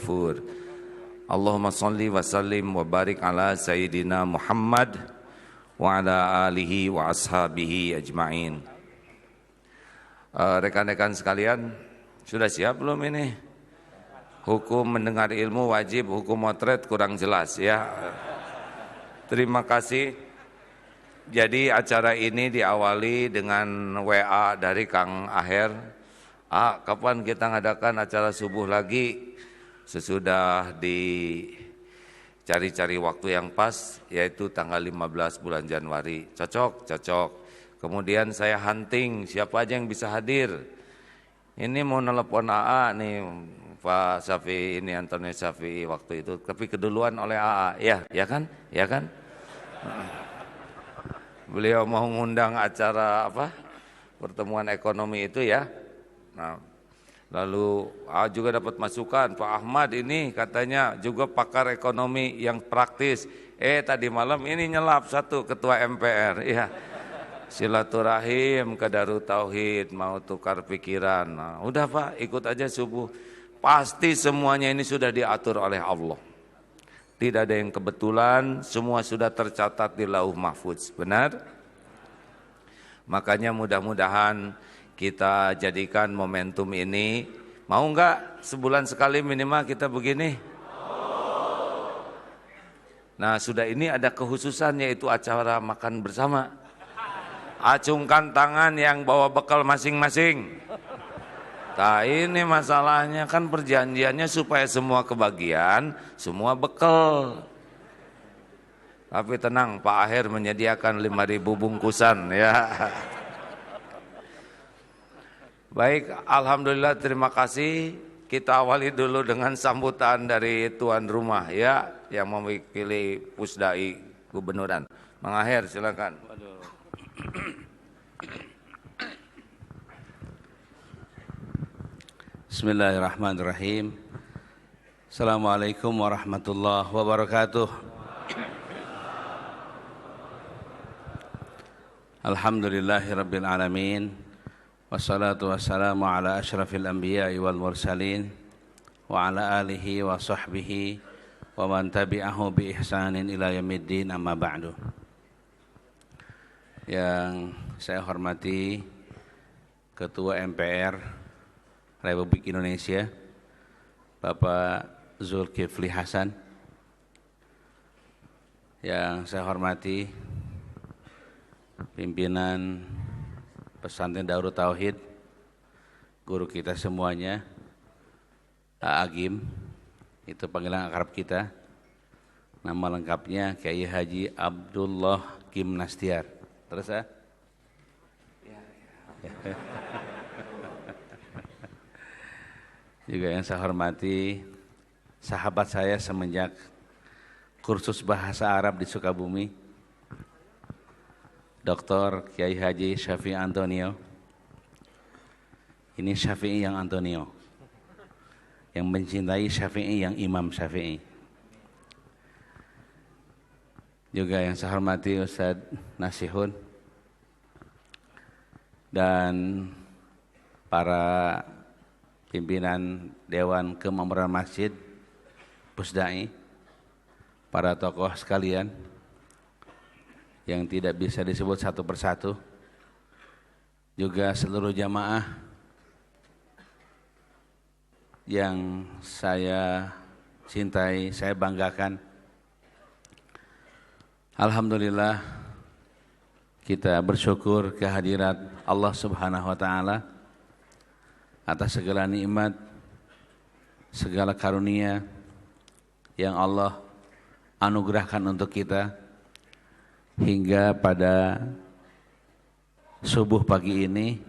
ghafur. Allahumma salli wa sallim wa barik ala Sayyidina Muhammad wa ala alihi wa ashabihi ajma'in. Rekan-rekan sekalian, sudah siap belum ini? Hukum mendengar ilmu wajib, hukum motret kurang jelas ya. Terima kasih. Jadi acara ini diawali dengan WA dari Kang Aher. Kapan kita ngadakan acara subuh lagi? Sesudah dicari-cari waktu yang pas, yaitu tanggal 15 bulan Januari. Cocok. Kemudian saya hunting, siapa aja yang bisa hadir. Ini mau nelpon AA nih, Pak Syafi'i ini, Antoni Syafi'i waktu itu. Tapi keduluan oleh AA, ya kan? Beliau mau ngundang acara pertemuan ekonomi itu ya. Nah, lalu juga dapat masukan, Pak Ahmad ini katanya juga pakar ekonomi yang praktis. Tadi malam ini nyelap satu ketua MPR, ya. Silaturahim ke Darut Tauhid, mau tukar pikiran. Nah, udah Pak, ikut aja subuh. Pasti semuanya ini sudah diatur oleh Allah. Tidak ada yang kebetulan, semua sudah tercatat di Lauh Mahfuz. Benar? Makanya mudah-mudahan kita jadikan momentum ini, mau enggak sebulan sekali minimal kita begini? Nah, sudah ini ada kekhususan, yaitu acara makan bersama. Acungkan tangan yang bawa bekal masing-masing. Nah, ini masalahnya kan perjanjiannya supaya semua kebagian, semua bekal. Tapi tenang, Pak Aher menyediakan 5.000 bungkusan ya. Baik, alhamdulillah, terima kasih. Kita awali dulu dengan sambutan dari tuan rumah ya, yang mewakili Pusdai Gubernuran. Mang Aher, silakan. Bismillahirrahmanirrahim. Assalamualaikum warahmatullahi wabarakatuh. Alhamdulillahirabbil alamin. Wassalatu wassalamu ala asyrafil anbiya'i wal mursalin wa ala alihi wa sahbihi wa man tabi'ahu bi ihsanin ila yaumiddin, amma ba'du. Yang saya hormati Ketua MPR Republik Indonesia Bapak Zulkifli Hasan, yang saya hormati pimpinan Pesantren Darut Tauhid, guru kita semuanya, Agim, itu panggilan akrab kita. Nama lengkapnya Kiai Haji Abdullah Kim Nastiar. Terus ya? Juga yang saya hormati sahabat saya semenjak kursus bahasa Arab di Sukabumi, Dr. Kiai Haji Syafi'i Antonio. Ini Syafi'i yang Antonio, yang mencintai Syafi'i yang Imam Syafi'i. Juga yang saya hormati Ustadz Nasihun dan para pimpinan Dewan Kemakmuran Masjid, Pusdai, para tokoh sekalian yang tidak bisa disebut satu persatu, juga seluruh jamaah yang saya cintai, saya banggakan. Alhamdulillah, kita bersyukur kehadirat Allah Subhanahu wa Ta'ala atas segala nikmat, segala karunia yang Allah anugerahkan untuk kita, hingga pada subuh pagi ini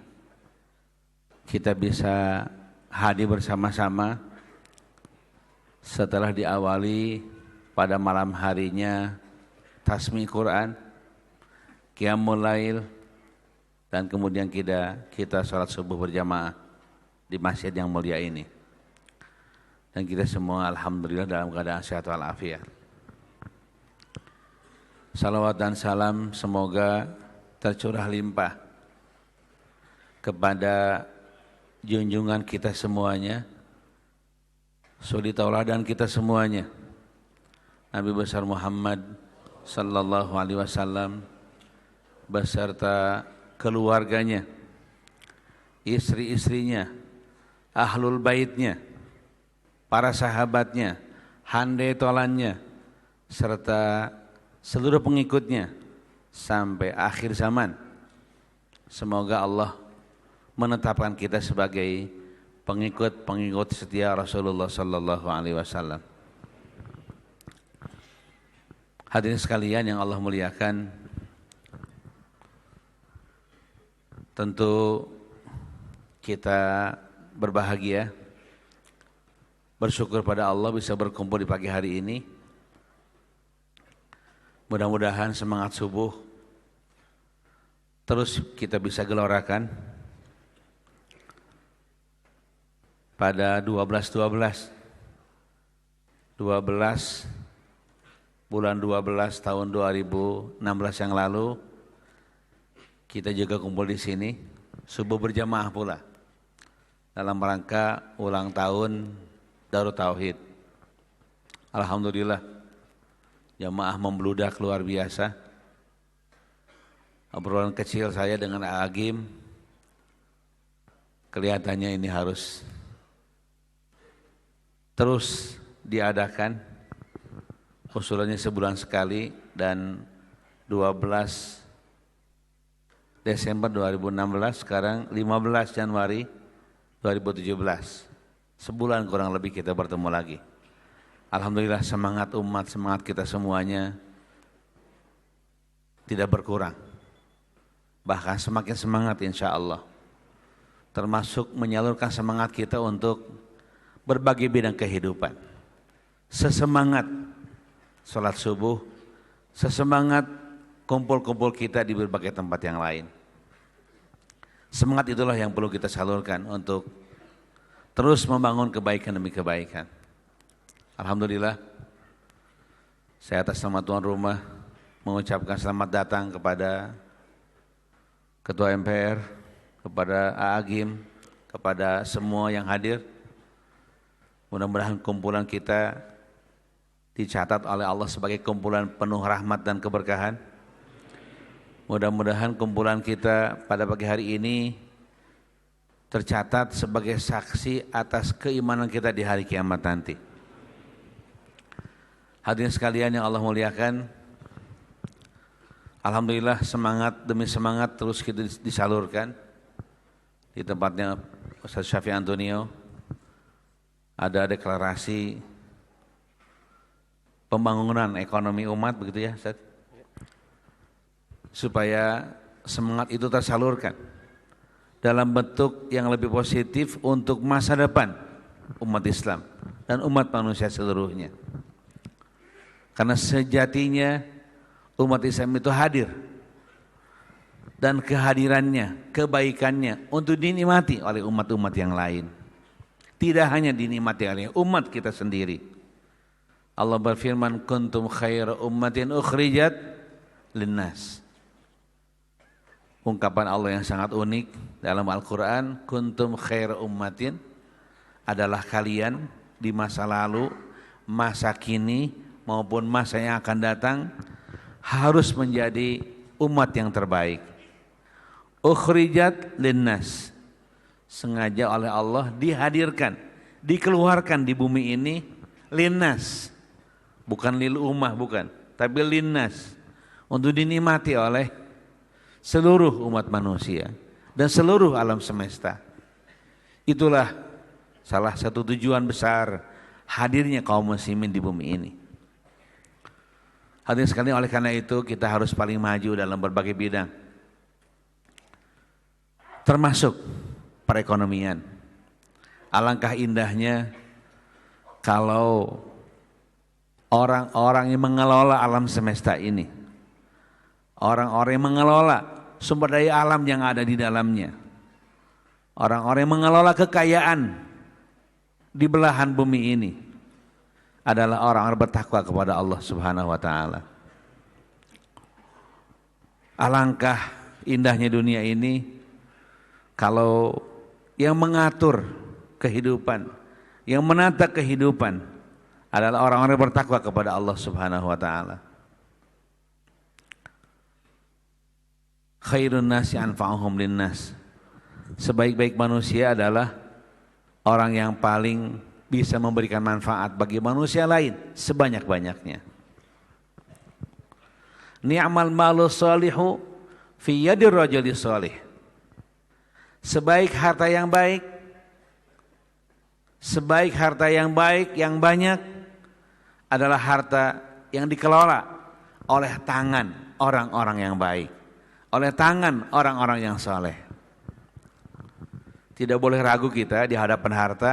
kita bisa hadir bersama-sama setelah diawali pada malam harinya tasmi Quran, qiyamul lail, dan kemudian kita sholat subuh berjamaah di masjid yang mulia ini. Dan kita semua alhamdulillah dalam keadaan sehat walafiat. Salawat dan salam semoga tercurah limpah kepada junjungan kita semuanya, suri tauladan kita semuanya, Nabi besar Muhammad sallallahu alaihi wasallam beserta keluarganya, istri-istrinya, ahlul baitnya, para sahabatnya, handai tolannya, serta seluruh pengikutnya sampai akhir zaman. Semoga Allah menetapkan kita sebagai pengikut setia Rasulullah sallallahu alaihi wasallam. Hadirin sekalian yang Allah muliakan, tentu kita berbahagia, bersyukur pada Allah bisa berkumpul di pagi hari ini. Mudah-mudahan semangat subuh terus kita bisa gelorakan pada 12 bulan 12 tahun 2016 yang lalu kita juga kumpul di sini subuh berjamaah pula dalam rangka ulang tahun Darut Tauhid. Alhamdulillah jamaah membludak luar biasa. Obrolan kecil saya dengan Agim kelihatannya ini harus terus diadakan, usulannya sebulan sekali, dan 12 Desember 2016 sekarang 15 Januari 2017, sebulan kurang lebih kita bertemu lagi. Alhamdulillah semangat umat, semangat kita semuanya tidak berkurang, bahkan semakin semangat insya Allah, termasuk menyalurkan semangat kita untuk berbagai bidang kehidupan. Sesemangat sholat subuh, sesemangat kumpul-kumpul kita di berbagai tempat yang lain. Semangat itulah yang perlu kita salurkan untuk terus membangun kebaikan demi kebaikan. Alhamdulillah, saya atas nama tuan rumah mengucapkan selamat datang kepada Ketua MPR, kepada Agim, kepada semua yang hadir. Mudah-mudahan kumpulan kita dicatat oleh Allah sebagai kumpulan penuh rahmat dan keberkahan. Mudah-mudahan kumpulan kita pada pagi hari ini tercatat sebagai saksi atas keimanan kita di hari kiamat nanti. Hadirin sekalian yang Allah muliakan, alhamdulillah semangat demi semangat terus kita disalurkan. Di tempatnya Ustaz Syafi'i Antonio ada deklarasi pembangunan ekonomi umat, begitu ya Ustaz? Supaya semangat itu tersalurkan dalam bentuk yang lebih positif untuk masa depan umat Islam dan umat manusia seluruhnya. Karena sejatinya umat Islam itu hadir dan kehadirannya, kebaikannya untuk dinikmati oleh umat-umat yang lain. Tidak hanya dinikmati oleh umat kita sendiri. Allah berfirman, kuntum khaira ummatin ukhrijat linnas. Ungkapan Allah yang sangat unik dalam Al-Quran, kuntum khaira ummatin, adalah kalian di masa lalu, masa kini maupun masa yang akan datang harus menjadi umat yang terbaik. Ukhrijat linnas, sengaja oleh Allah dihadirkan, dikeluarkan di bumi ini linnas, bukan lil ummah, bukan, tapi linnas, untuk dinikmati oleh seluruh umat manusia dan seluruh alam semesta. Itulah salah satu tujuan besar hadirnya kaum muslimin di bumi ini. Hadirin sekalian, oleh karena itu kita harus paling maju dalam berbagai bidang, termasuk perekonomian. Alangkah indahnya kalau orang-orang yang mengelola alam semesta ini, orang-orang yang mengelola sumber daya alam yang ada di dalamnya, orang-orang yang mengelola kekayaan di belahan bumi ini adalah orang-orang bertakwa kepada Allah Subhanahu wa taala. Alangkah indahnya dunia ini kalau yang mengatur kehidupan, yang menata kehidupan adalah orang-orang yang bertakwa kepada Allah Subhanahu wa taala. Khairun nasi anfa'uhum linnas. Sebaik-baik manusia adalah orang yang paling bisa memberikan manfaat bagi manusia lain sebanyak-banyaknya. Ni'mal malu shalihu fi yadir rajuli shalih. Sebaik harta yang baik, sebaik harta yang baik yang banyak adalah harta yang dikelola oleh tangan orang-orang yang baik, oleh tangan orang-orang yang saleh. Tidak boleh ragu kita di hadapan harta,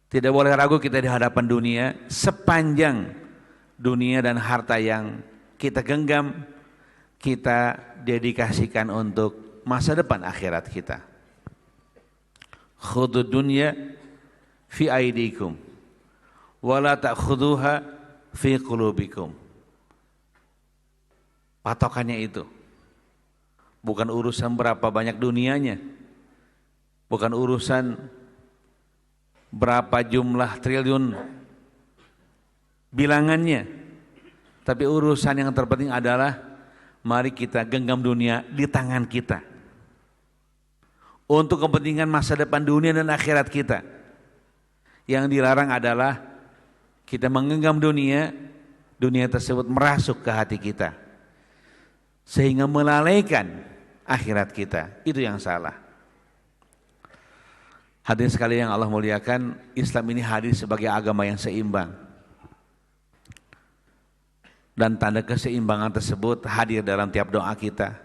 tidak boleh ragu kita di hadapan dunia, sepanjang dunia dan harta yang kita genggam, kita dedikasikan untuk masa depan akhirat kita. Khudud dunya fi aidikum wala ta'khuduha fi qulubikum. Patokannya itu bukan urusan berapa banyak dunianya, bukan urusan berapa jumlah triliun bilangannya, tapi urusan yang terpenting adalah mari kita genggam dunia di tangan kita untuk kepentingan masa depan dunia dan akhirat kita. Yang dilarang adalah kita menggenggam dunia, dunia tersebut merasuk ke hati kita sehingga melalaikan akhirat kita. Itu yang salah. Hadirin sekalian yang Allah muliakan, Islam ini hadir sebagai agama yang seimbang. Dan tanda keseimbangan tersebut hadir dalam tiap doa kita.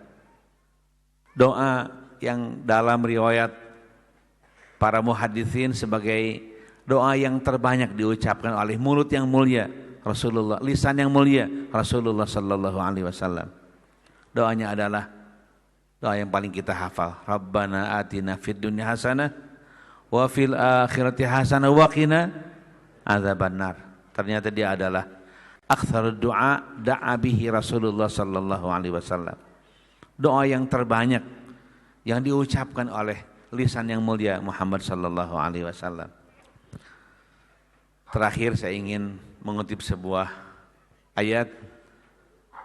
Doa yang dalam riwayat para muhaditsin sebagai doa yang terbanyak diucapkan oleh mulut yang mulia Rasulullah, lisan yang mulia Rasulullah sallallahu alaihi wasallam. Doanya adalah doa yang paling kita hafal. Rabbana atina fid dunya hasanah wa fil akhirati hasanah wa qina adzabannar. Ternyata dia adalah aktsarud du'a da'a bihi Rasulullah sallallahu alaihi wasallam. Doa yang terbanyak yang diucapkan oleh lisan yang mulia Muhammad sallallahu alaihi wasallam. Terakhir saya ingin mengutip sebuah ayat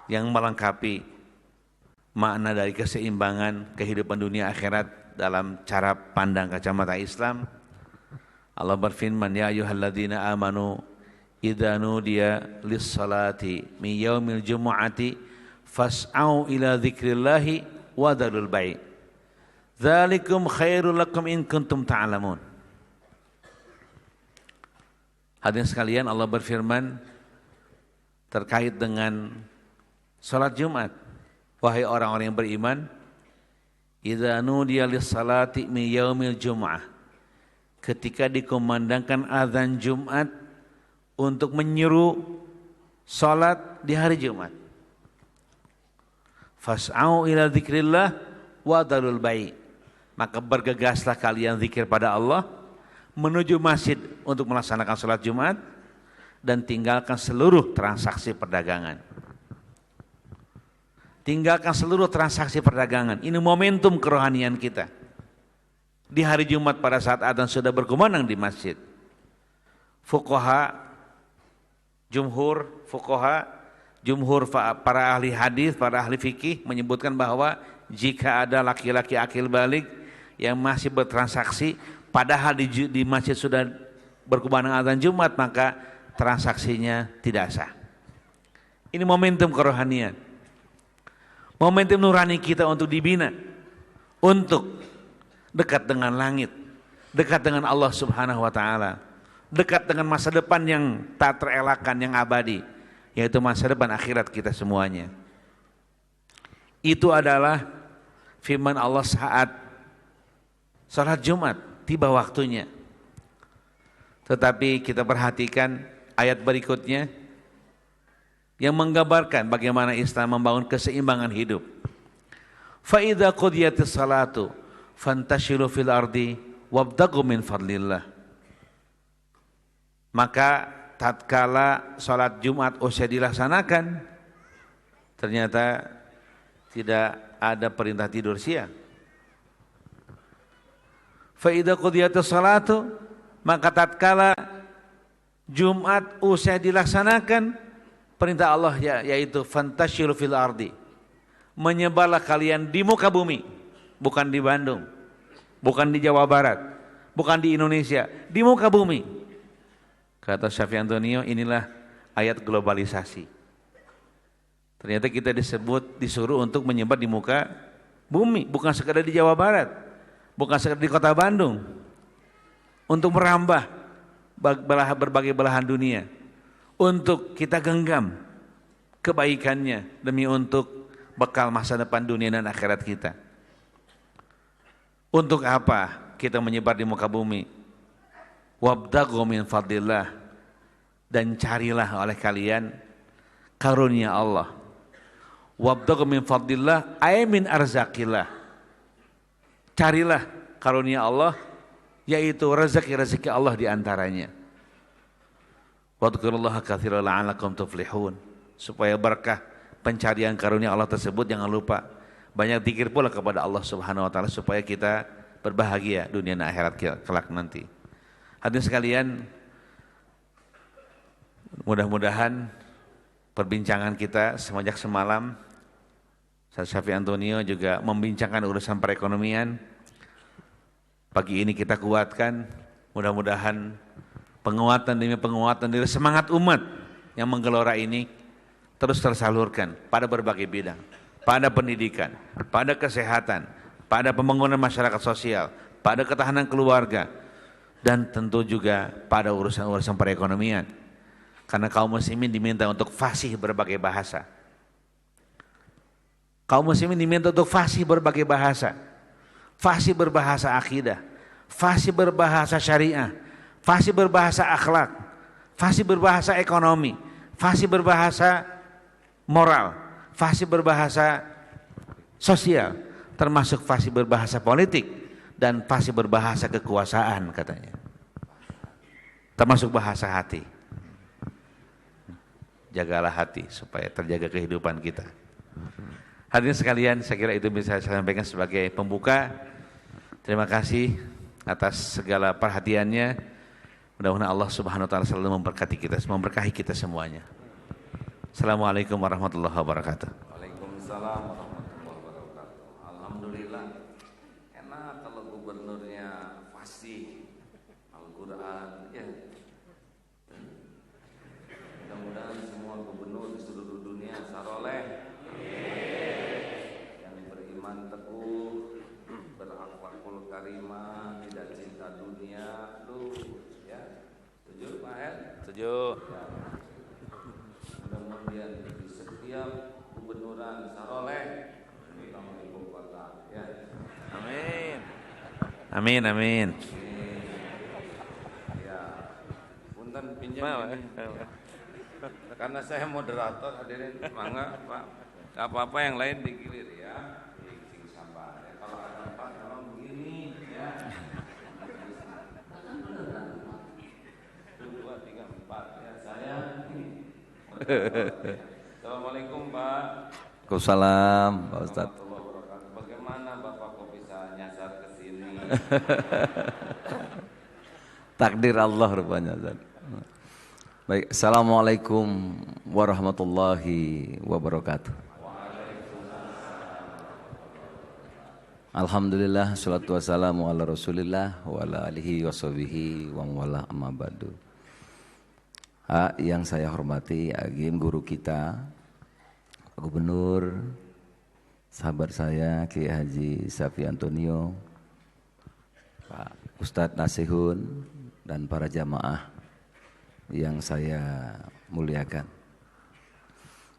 yang melengkapi makna dari keseimbangan kehidupan dunia akhirat dalam cara pandang kacamata Islam. Allah berfirman, ya ayyuhalladzina amanu idza nudiya lis-salati min yaumil jumu'ati fas'au ila dzikrillahi wa dzarul bai'. Dzalikum khairul lakum in kuntum ta'lamun. Hadirin sekalian, Allah berfirman terkait dengan salat Jumat. Wahai orang-orang yang beriman, idza nudiya lis-salati min yaumil jumu'ah. Ketika dikumandangkan azan Jumat untuk menyeru salat di hari Jumat. Fas'au ila dzikrillah wa dzarul bai'. Maka bergegaslah kalian zikir pada Allah, menuju masjid untuk melaksanakan salat Jumat, dan tinggalkan seluruh transaksi perdagangan. Tinggalkan seluruh transaksi perdagangan. Ini momentum kerohanian kita. Di hari Jumat pada saat adzan sudah berkumandang di masjid. Jumhur para ahli hadis, para ahli fikih menyebutkan bahwa jika ada laki-laki akil balik yang masih bertransaksi padahal di masjid sudah berkumandang adzan Jumat, maka transaksinya tidak sah. Ini momentum kerohanian. Momentum nurani kita untuk dibina, untuk dekat dengan langit, dekat dengan Allah Subhanahu wa taala, dekat dengan masa depan yang tak terelakkan, yang abadi, yaitu masa depan akhirat kita semuanya. Itu adalah firman Allah saat salat Jumat tiba waktunya. Tetapi kita perhatikan ayat berikutnya yang menggambarkan bagaimana Islam membangun keseimbangan hidup. Fa idza qudiyatis salatu fantashiru fil ardi wabtaghu min fadlillah. Maka tatkala salat Jumat usai dilaksanakan, ternyata tidak ada perintah tidur siang. Fa idza qudiyatis salatu Maka tatkala Jumat usai dilaksanakan, perintah Allah yaitu fantashiru fil ardi, menyebarlah kalian di muka bumi, bukan di Bandung, bukan di Jawa Barat, bukan di Indonesia, di muka bumi. Kata Syafii Antonio, inilah ayat globalisasi. Ternyata kita disuruh untuk menyebar di muka bumi, bukan sekadar di Jawa Barat, bukan sekadar di kota Bandung, untuk merambah berbagai belahan dunia, untuk kita genggam kebaikannya demi untuk bekal masa depan dunia dan akhirat kita. Untuk apa kita menyebar di muka bumi? Wabtaghu min fadlillah, dan carilah oleh kalian karunia Allah. Wabtaghu min fadlillah ay min arzakillah, carilah karunia Allah, yaitu rezeki-rezeki Allah diantaranya. Wadhkurullaha katsiran la'allakum tuflihun, supaya berkah pencarian karunia Allah tersebut jangan lupa banyak zikir pula kepada Allah Subhanahu wa taala supaya kita berbahagia dunia dan akhirat kelak nanti. Hadirin sekalian, mudah-mudahan perbincangan kita semenjak semalam, Ustaz Syafii Antonio juga membincangkan urusan perekonomian. Pagi ini kita kuatkan, mudah-mudahan penguatan demi penguatan dari semangat umat yang menggelora ini terus tersalurkan pada berbagai bidang, pada pendidikan, pada kesehatan, pada pembangunan masyarakat sosial, pada ketahanan keluarga, dan tentu juga pada urusan-urusan perekonomian. Karena kaum muslimin diminta untuk fasih berbagai bahasa. Kaum muslimin diminta untuk fasih berbagai bahasa. Fasih berbahasa akidah, fasih berbahasa syariah, fasih berbahasa akhlak, fasih berbahasa ekonomi, fasih berbahasa moral, fasih berbahasa sosial, termasuk fasih berbahasa politik dan fasih berbahasa kekuasaan katanya. Termasuk bahasa hati. Jagalah hati supaya terjaga kehidupan kita. Hadirin sekalian, saya kira itu bisa saya sampaikan sebagai pembuka. Terima kasih atas segala perhatiannya. Mudah-mudahan Allah Subhanahu wa taala selalu memberkahi kita semuanya. Assalamualaikum warahmatullahi wabarakatuh. Waalaikumsalam warahmatullahi wabarakatuh. Alhamdulillah, enak kalau gubernurnya fasih Al-Quran ya. Mudah-mudahan semua gubernur di seluruh dunia saroleh, yang beriman teguh, berakhlakul karimah, tidak cinta dunia, ya. Setuju Pak Her? Setuju. Ya. Mudah-mudahan di setiap gubernuran saroleh terutama ibu kota ya. Amin. Amin, amin. Ya. Punten pinjam ini. Karena saya moderator, hadirin, mangga Pak, gak apa-apa yang lain digilir ya, sing sabar ya. Kalau ada Pak memang begini ya. 1, 2, 3, 4 ya, saya ini. Assalamualaikum Pak. Waalaikumsalam Pak Ustadz. Bagaimana Bapak kok bisa nyasar ke sini? Takdir Allah rupanya Ustadz. Baik, Assalamualaikum warahmatullahi wabarakatuh. Alhamdulillah, salatu wassalamu ala rasulillah wa ala alihi wa sahbihi wa wala amma ba'du. Yang saya hormati Agim, guru kita, Gubernur, sahabat saya Kiai Haji Syafii Antonio, Pak Ustadz Nasihun, dan para jamaah yang saya muliakan.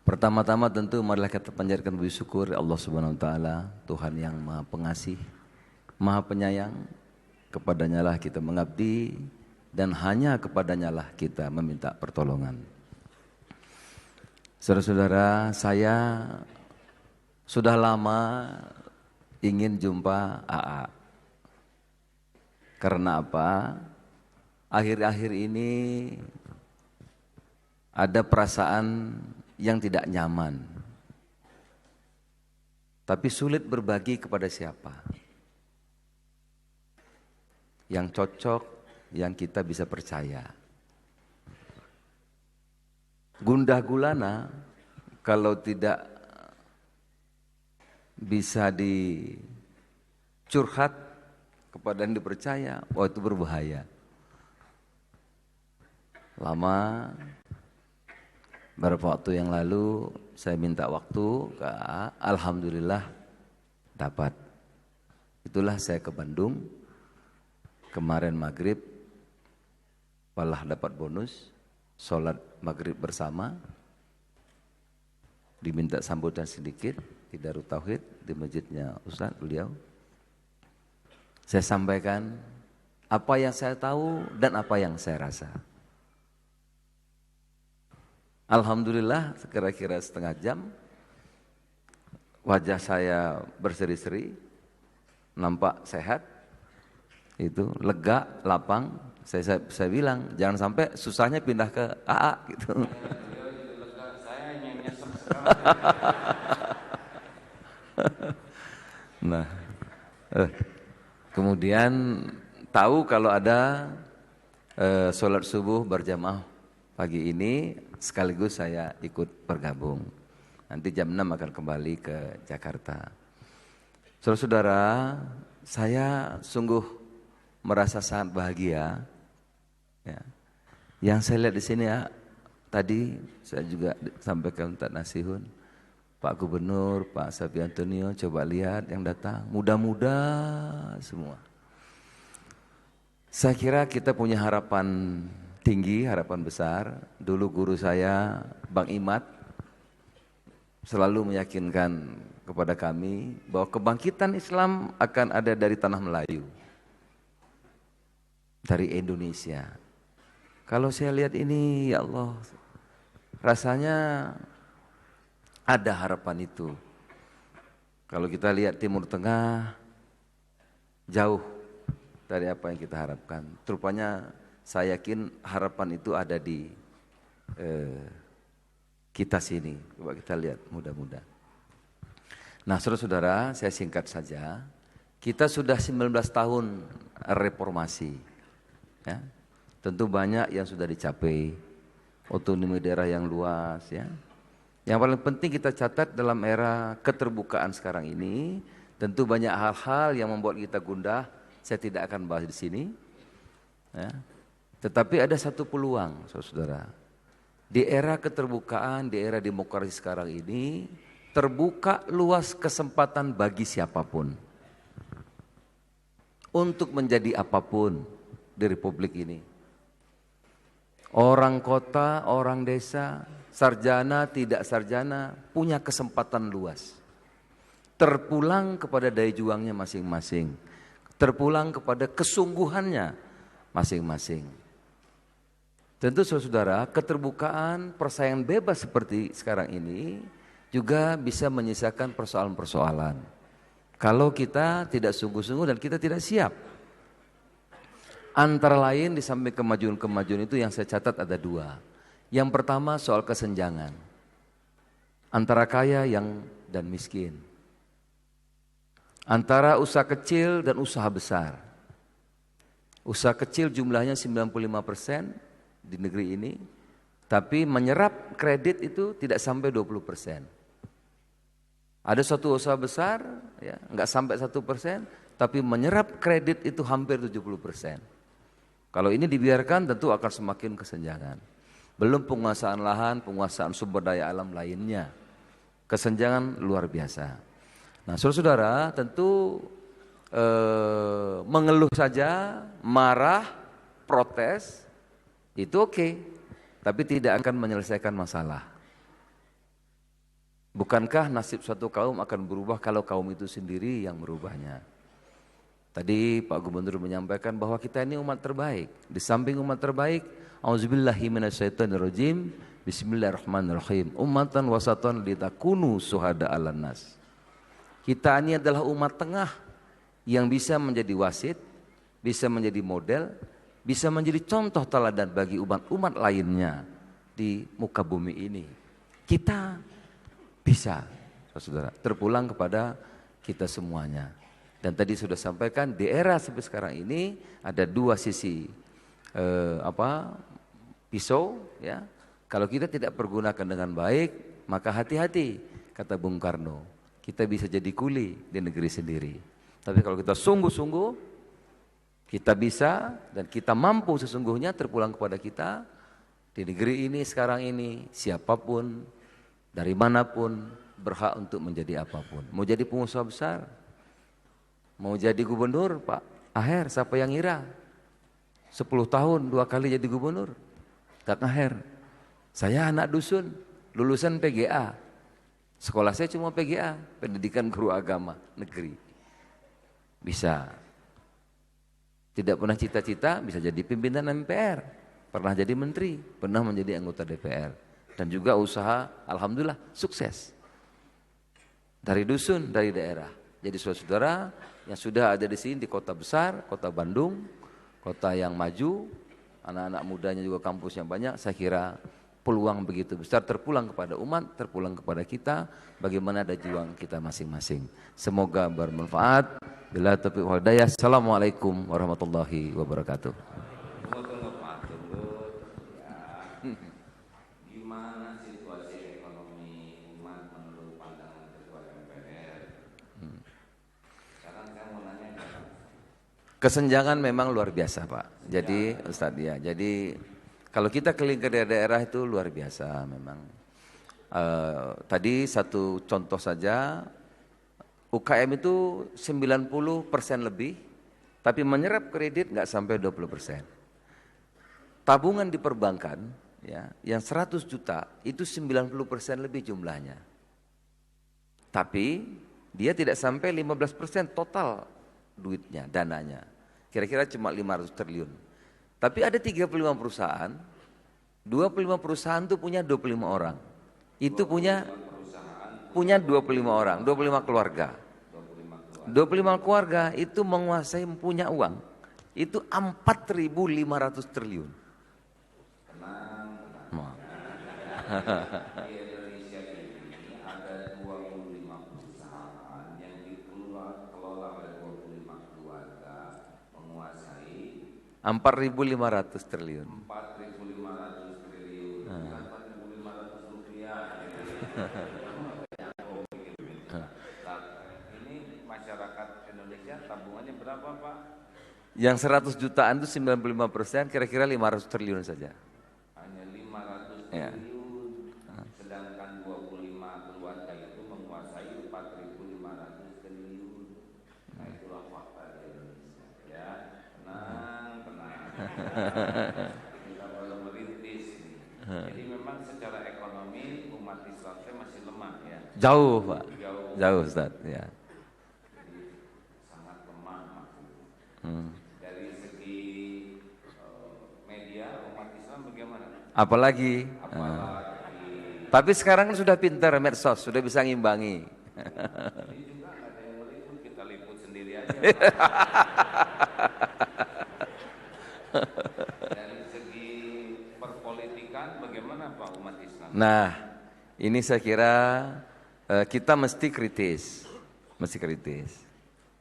Pertama-tama tentu marilah kita panjatkan puji syukur Allah Subhanahu wa taala, Tuhan yang Maha Pengasih, Maha Penyayang. Kepadanya lah kita mengabdi dan hanya kepadanya lah kita meminta pertolongan. Saudara-saudara, saya sudah lama ingin jumpa AA. Karena apa? Akhir-akhir ini ada perasaan yang tidak nyaman, tapi sulit berbagi kepada siapa. Yang cocok yang kita bisa percaya. Gundah gulana kalau tidak bisa dicurhat kepada yang dipercaya, wah itu berbahaya. Lama, beberapa waktu yang lalu saya minta waktu ke AA, alhamdulillah dapat. Itulah saya ke Bandung, kemarin maghrib, malah dapat bonus, sholat maghrib bersama, diminta sambutan sedikit di Darut Tauhid, di masjidnya Ustaz beliau. Saya sampaikan apa yang saya tahu dan apa yang saya rasa. Alhamdulillah kira-kira setengah jam wajah saya berseri-seri, nampak sehat, itu lega, lapang. Saya bilang jangan sampai susahnya pindah ke AA gitu. Nah, kemudian tahu kalau ada sholat subuh berjamaah pagi ini, sekaligus saya ikut bergabung. Nanti jam 6 akan kembali ke Jakarta. Saudara-saudara, saya sungguh merasa sangat bahagia. Ya. Yang saya lihat di sini ya, tadi saya juga sampaikan Ustaz Nasihun, Pak Gubernur, Pak Safi Antonio, coba lihat yang datang, muda-muda semua. Saya kira kita punya harapan tinggi, harapan besar. Dulu guru saya, Bang Imat, selalu meyakinkan kepada kami bahwa kebangkitan Islam akan ada dari tanah Melayu, dari Indonesia. Kalau saya lihat ini, ya Allah, rasanya ada harapan itu. Kalau kita lihat Timur Tengah, jauh dari apa yang kita harapkan. Rupanya saya yakin harapan itu ada di kita sini. Coba kita lihat, mudah-mudahan. Nah, saudara-saudara, saya singkat saja. Kita sudah 19 tahun reformasi. Ya. Tentu banyak yang sudah dicapai. Otonomi daerah yang luas, ya. Yang paling penting kita catat dalam era keterbukaan sekarang ini, tentu banyak hal-hal yang membuat kita gundah. Saya tidak akan bahas di sini. Ya. Tetapi ada satu peluang, saudara-saudara. Di era keterbukaan, di era demokrasi sekarang ini, terbuka luas kesempatan bagi siapapun untuk menjadi apapun di Republik ini. Orang kota, orang desa, sarjana, tidak sarjana, punya kesempatan luas. Terpulang kepada daya juangnya masing-masing. Terpulang kepada kesungguhannya masing-masing. Tentu saudara, keterbukaan, persaingan bebas seperti sekarang ini juga bisa menyisakan persoalan-persoalan. Kalau kita tidak sungguh-sungguh dan kita tidak siap. Antara lain di samping kemajuan-kemajuan itu yang saya catat ada dua. Yang pertama soal kesenjangan antara kaya dan miskin. Antara usaha kecil dan usaha besar. Usaha kecil jumlahnya 95% di negeri ini, tapi menyerap kredit itu tidak sampai 20%. Ada suatu usaha besar, ya, enggak sampai 1%, tapi menyerap kredit itu hampir 70%. Kalau ini dibiarkan tentu akan semakin kesenjangan. Belum penguasaan lahan, penguasaan sumber daya alam lainnya. Kesenjangan luar biasa. Nah, saudara-saudara, tentu mengeluh saja, marah, protes, itu oke, tapi tidak akan menyelesaikan masalah. Bukankah nasib suatu kaum akan berubah kalau kaum itu sendiri yang merubahnya? Tadi Pak Gubernur menyampaikan bahwa kita ini umat terbaik. Di samping umat terbaik, auzubillahi minasyaitonirrajim, bismillahirrahmanirrahim. Ummatan wasatan litakunu syuhada 'alan nas. Kita ini adalah umat tengah yang bisa menjadi wasit, bisa menjadi model, bisa menjadi contoh teladan bagi umat-umat lainnya di muka bumi ini. Kita bisa, saudara, terpulang kepada kita semuanya. Dan tadi sudah sampaikan di era sampai sekarang ini ada dua sisi. pisau, ya. Kalau kita tidak pergunakan dengan baik, maka hati-hati, kata Bung Karno. Kita bisa jadi kuli di negeri sendiri. Tapi kalau kita sungguh-sungguh, kita bisa dan kita mampu sesungguhnya terpulang kepada kita di negeri ini sekarang ini, siapapun, dari manapun berhak untuk menjadi apapun. Mau jadi pengusaha besar, mau jadi gubernur, Pak Aher, siapa yang ngira? 10 tahun 2 kali jadi gubernur. Kang Aher, saya anak dusun, lulusan PGA. Sekolah saya cuma PGA, pendidikan guru agama negeri. Bisa. Tidak pernah cita-cita bisa jadi pimpinan MPR, pernah jadi menteri, pernah menjadi anggota DPR. Dan juga usaha, alhamdulillah, sukses. Dari dusun, dari daerah. Jadi saudara-saudara yang sudah ada di sini di kota besar, kota Bandung, kota yang maju, anak-anak mudanya juga kampusnya banyak, saya kira peluang begitu besar terpulang kepada umat, terpulang kepada kita, bagaimana ada juang kita masing-masing. Semoga bermanfaat. Bila taufiq wal hidayah. Assalamualaikum warahmatullahi wabarakatuh. Tunggu Pak, tunggu. Ya. Gimana situasi ekonomi umat menurut pandangan Ketua MPR? Sekarang saya mau nanya ya. Kesenjangan memang luar biasa, Pak. Jadi Ustadz ya, jadi kalau kita keliling ke daerah-daerah itu luar biasa memang. Tadi satu contoh saja, UKM itu 90% lebih, tapi menyerap kredit nggak sampai 20%. Tabungan di perbankan, ya, yang 100 juta itu 90% lebih jumlahnya. Tapi dia tidak sampai 15% total duitnya, dananya. Kira-kira cuma 500 triliun. Tapi ada 35 perusahaan, 25 perusahaan itu punya 25 orang. Itu punya 25 orang, 25 keluarga. 25 keluarga itu menguasai, punya uang. Itu 4.500 triliun. Di Indonesia ini ada 25 perusahaan yang dikelola oleh 25 keluarga menguasai 4.500 triliun. 4.500 triliun, bukan 4.500 rupiah. Ini masyarakat Indonesia tabungannya berapa, Pak? Yang 100 jutaan itu 95%, kira-kira 500 triliun saja. Hanya 500 Ya. triliun, sedangkan 25 keluarga itu menguasai 4.500 triliun. Nah, itulah fakta di Indonesia. Ya, tenang. Kita baru merintis nih. Jadi memang secara ekonomi umat Islam masih lemah ya. Jauh, Pak. Jauh, Ustaz. Ya. Jadi sangat lemah maksudnya. Dari segi media umat Islam bagaimana? Apalagi. Tapi sekarang kan sudah pintar medsos, sudah bisa ngimbangi. Ini juga nggak ada yang meliput, kita liput sendiri aja. Dari segi perpolitikan bagaimana Pak umat Islam? Nah, ini saya kira kita mesti kritis.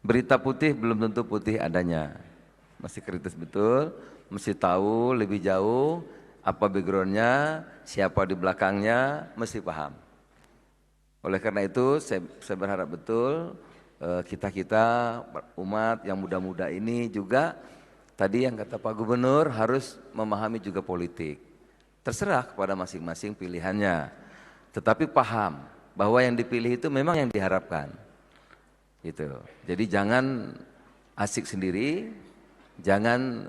Berita putih belum tentu putih adanya. Mesti kritis betul, mesti tahu lebih jauh apa backgroundnya, siapa di belakangnya, mesti paham. Oleh karena itu saya berharap betul kita umat yang muda-muda ini juga tadi yang kata Pak Gubernur harus memahami juga politik. Terserah kepada masing-masing pilihannya, tetapi paham bahwa yang dipilih itu memang yang diharapkan. Gitu. Jadi jangan asik sendiri, jangan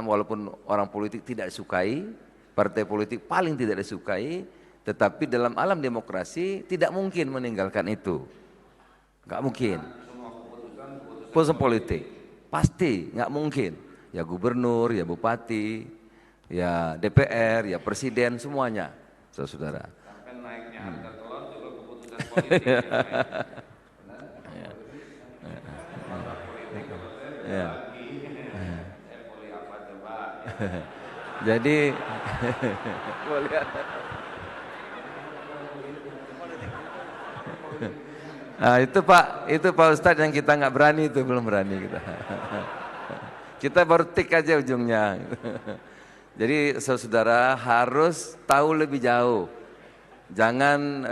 walaupun orang politik tidak disukai, partai politik paling tidak disukai, tetapi dalam alam demokrasi tidak mungkin meninggalkan itu. Nggak mungkin. Keputusan politik pasti nggak mungkin. Ya gubernur, ya bupati, ya DPR, ya presiden, semuanya, saudara. Sampai naiknya harga telur juga keputusan politik. Ya. Jadi nah itu Pak Ustadz yang kita nggak berani, itu belum berani kita. Kita baru tik aja ujungnya. Jadi saudara harus tahu lebih jauh. Jangan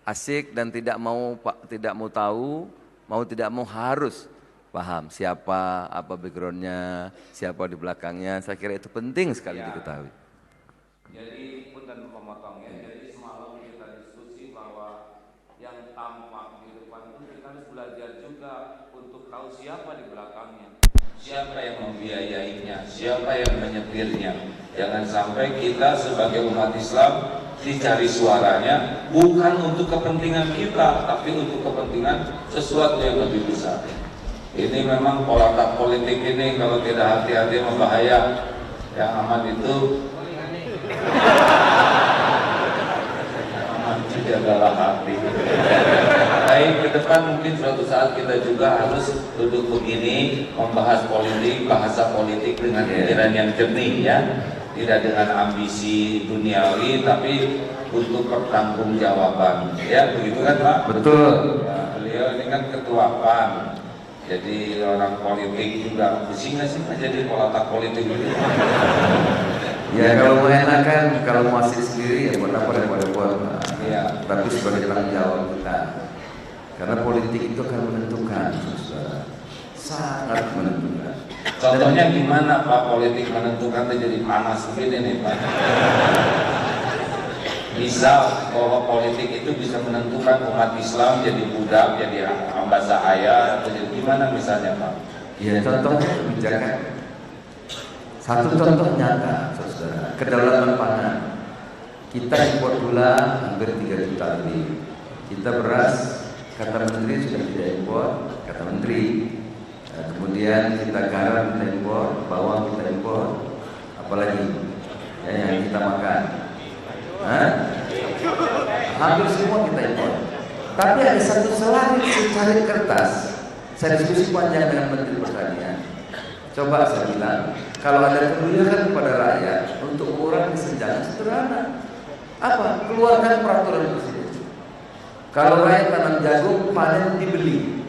asik dan tidak mau tahu, tidak mau harus paham siapa, apa backgroundnya, siapa di belakangnya. Saya kira itu penting sekali diketahui. Jadi punten memotongnya. Jadi semalam kita diskusi bahwa yang tampak di depan itu kita harus belajar juga untuk tahu siapa di belakangnya, siapa yang membiayainya, siapa yang menyetirnya. Jangan sampai kita sebagai umat Islam dicari suaranya bukan untuk kepentingan kita, tapi untuk kepentingan sesuatu yang lebih besar. Ini memang pola politik ini kalau tidak hati-hati membahaya. Yang aman itu aman jagalah hati. Baik, ke depan mungkin suatu saat kita juga harus duduk begini membahas politik, bahasa politik dengan pikiran yang jernih ya. Tidak dengan ambisi duniawi, tapi untuk pertanggungjawaban. Ya, begitu kan Pak? Betul. Nah, beliau ini kan ketua PAN, jadi orang politik juga. Pusing nggak sih jadi pelatak politik gitu? Ya kalau mau enakan, kalau mau hasil sendiri ya buat apa daripada buat. Ya. Tapi sebagai tanggung jawab kita. Karena politik itu akan menentukan, saudara. Sangat menentukan. Contohnya gimana Pak politik menentukan jadi panas begini nih Pak? Misal bahwa politik itu bisa menentukan umat Islam jadi budak, jadi hamba sahaya, atau jadi gimana misalnya Pak? Ya contohnya kebijakan. Satu contoh nyata, saudara, kedaulatan pangan. Kita impor gula hampir 3 juta lebih. Kita beras, kata Menteri sudah tidak impor, kata Menteri. Kemudian kita garam kita impor, bawang kita impor, apalagi ya, yang kita makan. Hampir semua kita impor. Tapi ada satu selari secari kertas. Saya diskusi panjang dengan Menteri Pertanian. Coba saya bilang, kalau ada kebijakan kepada rakyat untuk mengurangi kesenjangan sederhana, apa? Keluarkan peraturan presiden. Kalau rakyat tanam jagung panen dibeli.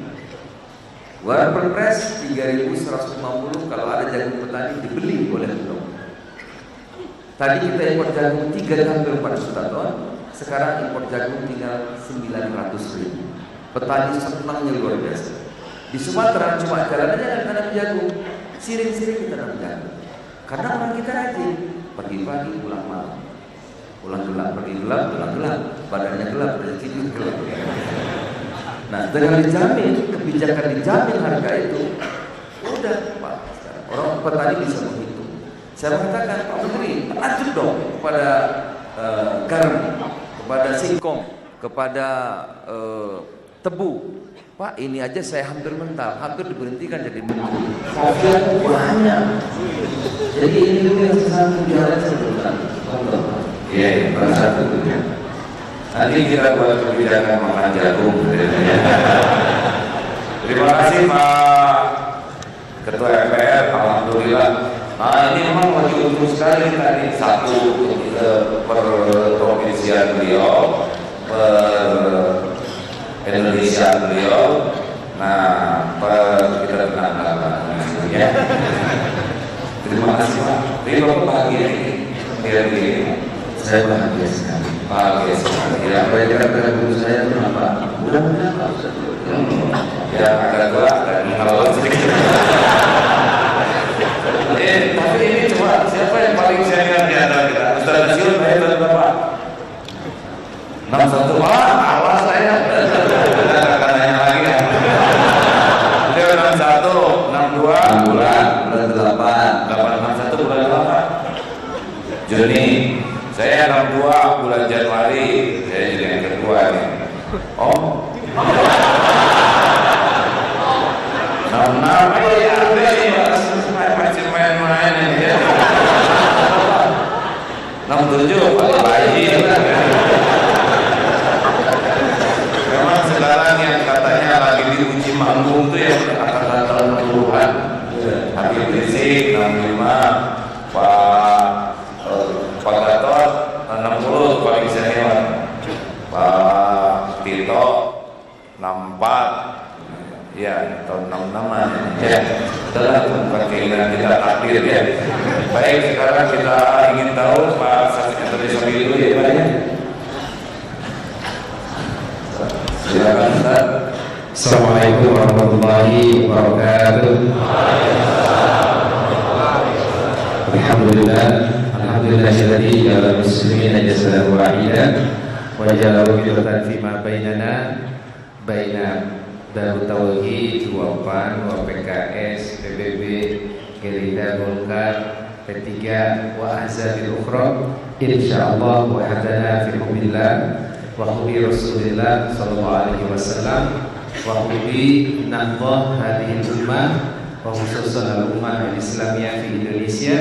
War Perpres 3.150 kalau ada jagung petani dibeli oleh Bulog. Tadi kita impor jagung 3.400 ton, sekarang impor jagung tinggal 900.000. Petani senangnya luar biasa. Di Sumatera cuma jalan aja tanam jagung, siring-siring kita tanam jagung. Karena orang kita rajin, pagi-pagi pulang malam, pulang gelap, pergi gelap, pulang gelap, badannya gelap, rezeki gelap. Nah, dengan dijamin, kebijakan dijamin harga itu, udah Pak, orang petani bisa menghitung. Saya mengatakan, Pak Menteri, lanjut dong kepada garam, kepada singkong, kepada tebu. Pak, ini aja saya hampir mental, hampir diberhentikan jadi menteri. Covid banyak. Jadi ini dulu yang satu jalan sebentar. Iya, satu ya. Nanti kita buat kebijakan makan jagung. Terima kasih Pak Ketua MPR, alhamdulillah. Nah ini memang lagi untung sekali tadi satu per provinsian beliau, per Indonesia beliau. Nah, kita kenal ya. Terima kasih Pak. Terima bahagia ini. Saya bahagia sekali. Bahagia sekali. Ya, apa yang dikatakan guru saya itu apa? Mudah-mudahan Pak Ustaz. Ya, agak tua dan kalau sedikit. Tapi ini coba siapa yang paling senior di antara kita? Ustaz Nasil, saya tahu Bapak. 61 Pak, awas saya. Kita akan tanya lagi ya. Beliau 61, 62 bulan 8, 861 bulan 8. Juni. Saya 62 bulan Januari, saya jadi yang kedua nih. Oh. 66 ya, masih main-main ini ya. 67 bayi. Memang sekarang yang katanya lagi diuji manggung tuh ya kata-kata tahun 60-an. Habib Rizik 65, Pak Gatot 60 paling senior, Pak Tito 64, ya tahun 66 pengalaman. Ya, itulah bukan keinginan kita takdir ya. Baik, sekarang kita ingin tahu Pak Saksi Indonesia dulu ya Pak ya. Silakan Ustaz. Assalamualaikum warahmatullahi wabarakatuh. Alhamdulillah, alhamdulillahilladzi ja'ala muslimina jasadan wahidan wa ja'ala wujudatan fima bainana baina Darut Tauhid, PAN, PKS, PBB, Gerindra, Golkar, P3 wa ahzabil ukhra. Insyaallah wa hadana fi hubbillah wa hubbi Rasulillah sallallahu alaihi wasallam wa hubbi nahdah hadhihi ummah wa khususan al-ummah al-islamiyah fi Indonesia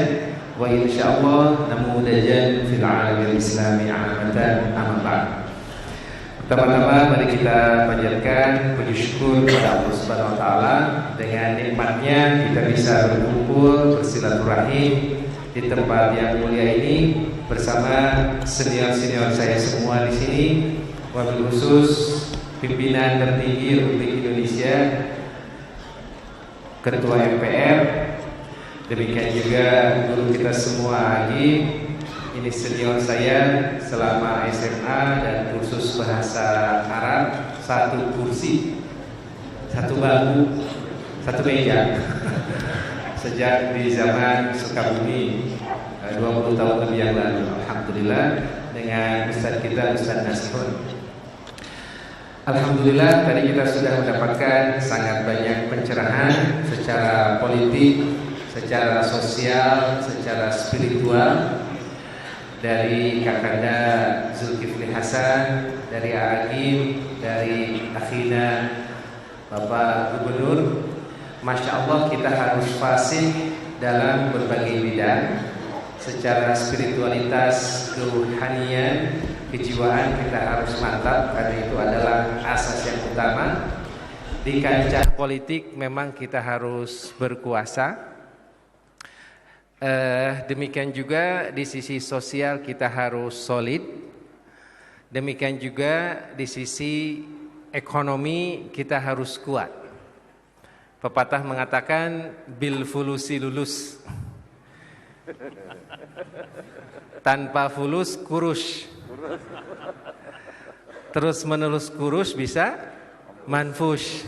wa insyaallah namudajan fil alamil islami amatan amma ba'd. Pertama-tama mari kita panjatkan puji syukur kepada Allah Subhanahu wa taala dengan nikmatnya kita bisa berkumpul bersilaturahim di tempat yang mulia ini bersama senior-senior saya semua di sini, wabil khusus pimpinan tertinggi Republik Indonesia, Ketua MPR, demikian juga guru kita semua lagi. Ini senior saya selama SMA dan kursus bahasa Arab, satu kursi, satu bangku, satu meja. Sejak di zaman Sukabumi 20 tahun lebih yang lalu, alhamdulillah, dengan Ustaz kita Ustaz Nasrun. Alhamdulillah tadi kita sudah mendapatkan sangat banyak pencerahan secara politik, secara sosial, secara spiritual dari Kakanda Zulkifli Hasan, dari Agim, dari Akhina Bapak Gubernur. Masya Allah kita harus fasih dalam berbagai bidang. Secara spiritualitas, keruhanian, kejiwaan kita harus mantap karena itu adalah asas yang utama. Di kancah politik memang kita harus berkuasa. Demikian juga di sisi sosial kita harus solid. Demikian juga di sisi ekonomi kita harus kuat. Pepatah mengatakan bil fulusi lulus, tanpa fulus kurus, terus menerus kurus bisa manfush.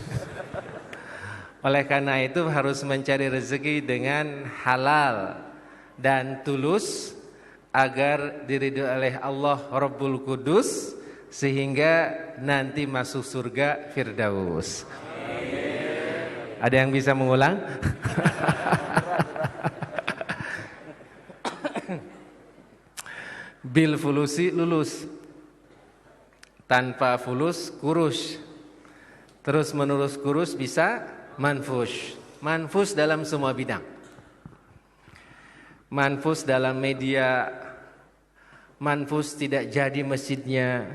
Oleh karena itu harus mencari rezeki dengan halal dan tulus agar diridhoi oleh Allah Rabbul Qudus sehingga nanti masuk surga Firdaus. Ada yang bisa mengulang? Bil fulusi lulus, tanpa fulus kurus, terus menerus kurus bisa manfush. Manfush dalam semua bidang. Manfush dalam media, manfush tidak jadi masjidnya,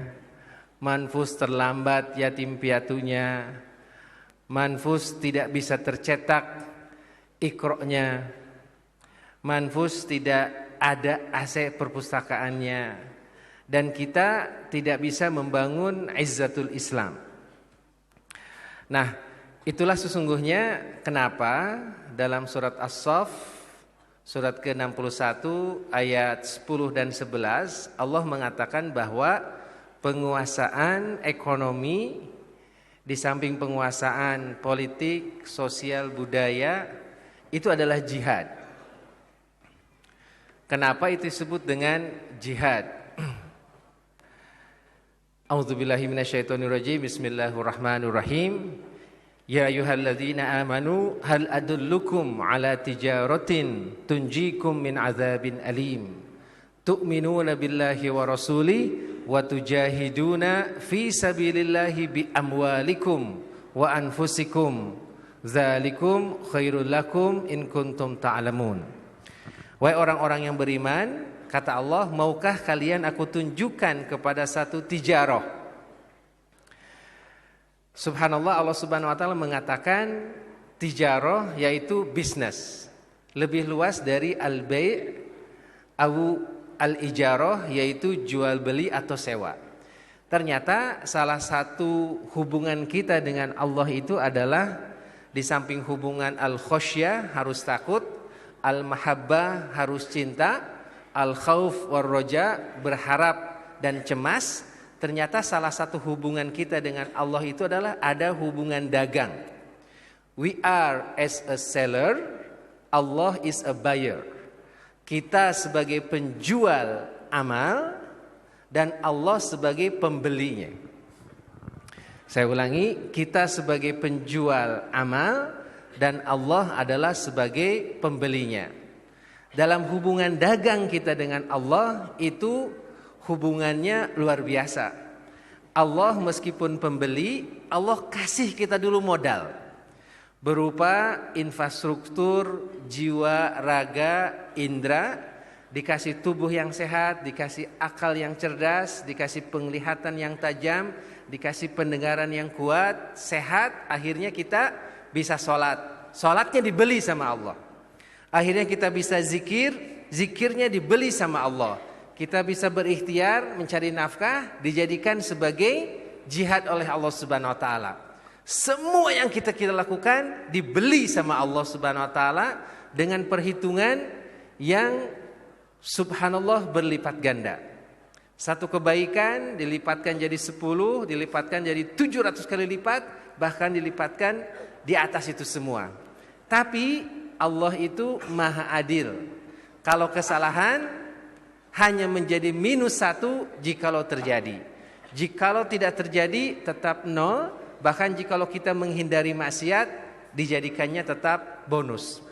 manfush terlambat yatim piatunya, manfush tidak bisa tercetak ikroknya, manfush tidak ada AC perpustakaannya, dan kita tidak bisa membangun izzatul Islam. Nah, itulah sesungguhnya kenapa dalam surat As-Saff surat ke-61 ayat 10 dan 11 Allah mengatakan bahwa penguasaan ekonomi di samping penguasaan politik, sosial, budaya itu adalah jihad. Kenapa itu disebut dengan jihad? A'udzubillahi minasyaitonirrajim. Bismillahirrahmanirrahim. Ya ayyuhalladzina amanu hal adullukum ala tijaratin tunjikum min azabin alim tu'minuna billahi wa rasuli wa tujahiduna fi sabilillahi bi amwalikum wa anfusikum dzalikum khairul lakum in kuntum ta'lamun. Wahai orang-orang yang beriman, kata Allah, maukah kalian aku tunjukkan kepada satu tijarah? Subhanallah, Allah Subhanahu wa taala mengatakan tijarah yaitu bisnis. Lebih luas dari al-bai' atau al-ijarah yaitu jual beli atau sewa. Ternyata salah satu hubungan kita dengan Allah itu adalah Di samping hubungan al-khosyah harus takut, al-mahabbah harus cinta, al-khauf war-roja berharap dan cemas. Ternyata salah satu hubungan kita dengan Allah itu adalah ada hubungan dagang. We are as a seller, Allah is a buyer. Kita sebagai penjual amal dan Allah sebagai pembelinya. Saya ulangi, kita sebagai penjual amal dan Allah adalah sebagai pembelinya. Dalam hubungan dagang kita dengan Allah itu hubungannya luar biasa. Allah meskipun pembeli, Allah kasih kita dulu modal berupa infrastruktur, jiwa, raga, indera, dikasih tubuh yang sehat, dikasih akal yang cerdas, dikasih penglihatan yang tajam, dikasih pendengaran yang kuat, sehat, akhirnya kita bisa sholat. Sholatnya dibeli sama Allah. Akhirnya kita bisa zikir, zikirnya dibeli sama Allah. Kita bisa berikhtiar, mencari nafkah, dijadikan sebagai jihad oleh Allah Subhanahu wa taala. Semua yang kita lakukan dibeli sama Allah Subhanahu wa taala dengan perhitungan yang subhanallah berlipat ganda. Satu kebaikan dilipatkan jadi 10, dilipatkan jadi 700 kali lipat, bahkan dilipatkan di atas itu semua. Tapi Allah itu maha adil. Kalau kesalahan hanya menjadi -1 jikalau terjadi. Jikalau tidak terjadi tetap 0, bahkan jikalau kita menghindari maksiat dijadikannya tetap bonus.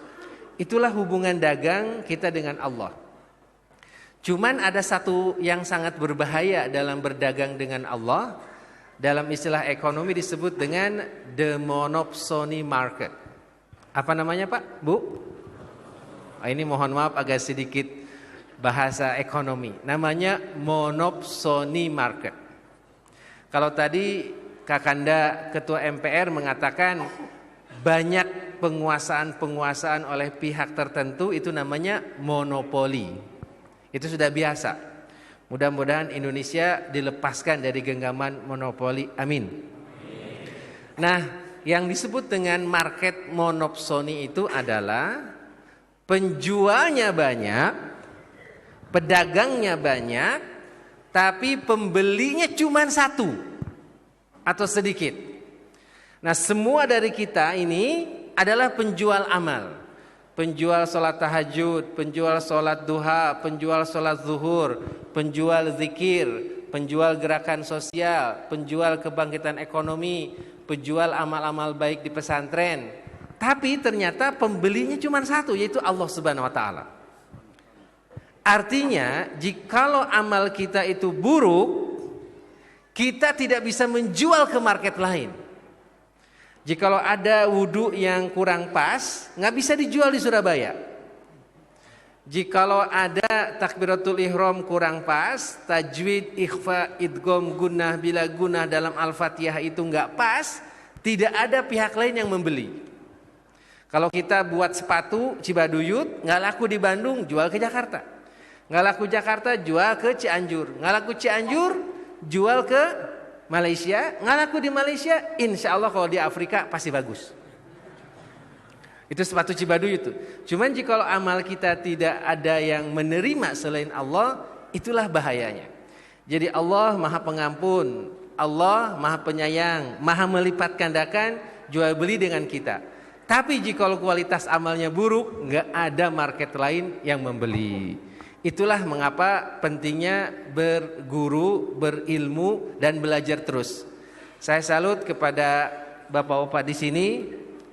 Itulah hubungan dagang kita dengan Allah. Cuman ada satu yang sangat berbahaya dalam berdagang dengan Allah. Dalam istilah ekonomi disebut dengan the monopsony market. Apa namanya Pak, Bu? Ini mohon maaf agak sedikit bahasa ekonomi. Namanya monopsony market. Kalau tadi Kakanda Ketua MPR mengatakan banyak penguasaan oleh pihak tertentu itu namanya monopoli. Itu sudah biasa. Mudah-mudahan Indonesia dilepaskan dari genggaman monopoli. Amin. Nah, yang disebut dengan market monopsony itu adalah penjualnya banyak, pedagangnya banyak, tapi pembelinya cuma 1 atau sedikit. Nah, semua dari kita ini adalah penjual amal. Penjual sholat tahajud, penjual sholat duha, penjual sholat zuhur, penjual zikir, penjual gerakan sosial, penjual kebangkitan ekonomi, penjual amal-amal baik di pesantren. Tapi ternyata pembelinya cuma 1, yaitu Allah Subhanahu wa taala. Artinya, jikalau amal kita itu buruk, kita tidak bisa menjual ke market lain. Jikalau ada wudhu yang kurang pas, nggak bisa dijual di Surabaya. Jikalau ada takbiratul ihram kurang pas, tajwid, ikhfa, idgham, gunnah, bila gunnah dalam Al-Fatihah itu nggak pas, tidak ada pihak lain yang membeli. Kalau kita buat sepatu Cibaduyut, nggak laku di Bandung, jual ke Jakarta. Nggak laku Jakarta, jual ke Cianjur. Nggak laku Cianjur, jual ke Malaysia. Nggak laku di Malaysia, insya Allah kalau di Afrika pasti bagus. Itu sepatu Cibaduyut itu. Cuman jika amal kita tidak ada yang menerima selain Allah, itulah bahayanya. Jadi Allah Maha Pengampun, Allah Maha Penyayang, Maha melipat gandakan jual beli dengan kita. Tapi jika kualitas amalnya buruk, nggak ada market lain yang membeli. Itulah mengapa pentingnya berguru, berilmu dan belajar terus. Saya salut kepada bapak-bapak di sini,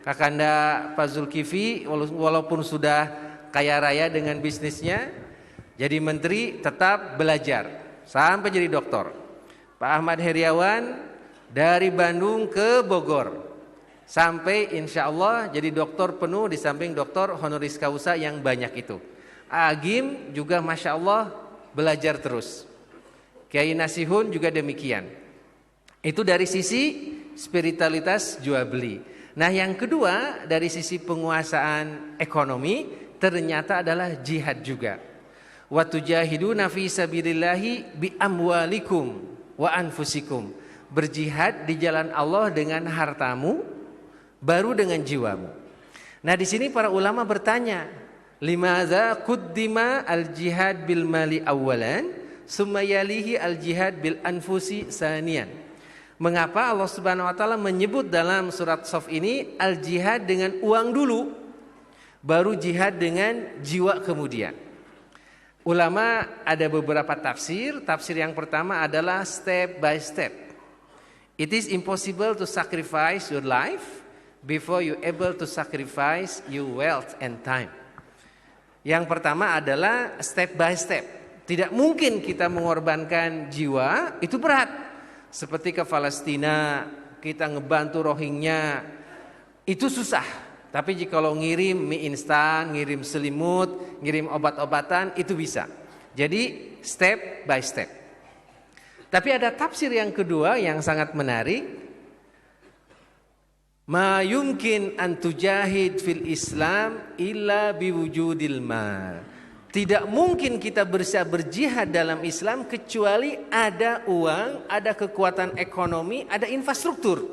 Kakanda Pak Zulkifli, walaupun sudah kaya raya dengan bisnisnya, jadi menteri tetap belajar sampai jadi doktor. Pak Ahmad Heriawan dari Bandung ke Bogor sampai insya Allah jadi doktor penuh di samping doktor honoris causa yang banyak itu. Agim juga Masya Allah belajar terus. Kiai Nasihun juga demikian. Itu dari sisi spiritualitas jual beli. Nah yang kedua dari sisi penguasaan ekonomi ternyata adalah jihad juga. Wa tujahiduna fi sabilillahi bi amwalikum wa anfusikum. Berjihad di jalan Allah dengan hartamu, baru dengan jiwamu. Nah, di sini para ulama bertanya, limadza quddima al-jihad bil mali awalan, summa yalihi al-jihad bil anfusi saniyan. Mengapa Allah Subhanahu wa taala menyebut dalam surat Shaf ini al-jihad dengan uang dulu, baru jihad dengan jiwa kemudian? Ulama ada beberapa tafsir. Tafsir yang pertama adalah step by step. It is impossible to sacrifice your life before you able to sacrifice your wealth and time. Yang pertama adalah step by step. Tidak mungkin kita mengorbankan jiwa, itu berat. Seperti ke Palestina, kita ngebantu Rohingya, itu susah. Tapi jika lo ngirim mie instan, ngirim selimut, ngirim obat-obatan, itu bisa. Jadi step by step. Tapi ada tafsir yang kedua yang sangat menarik. Ma yumkin an tujahid fil Islam illa biwujudil mal. Tidak mungkin kita bisa berjihad dalam Islam kecuali ada uang, ada kekuatan ekonomi, ada infrastruktur.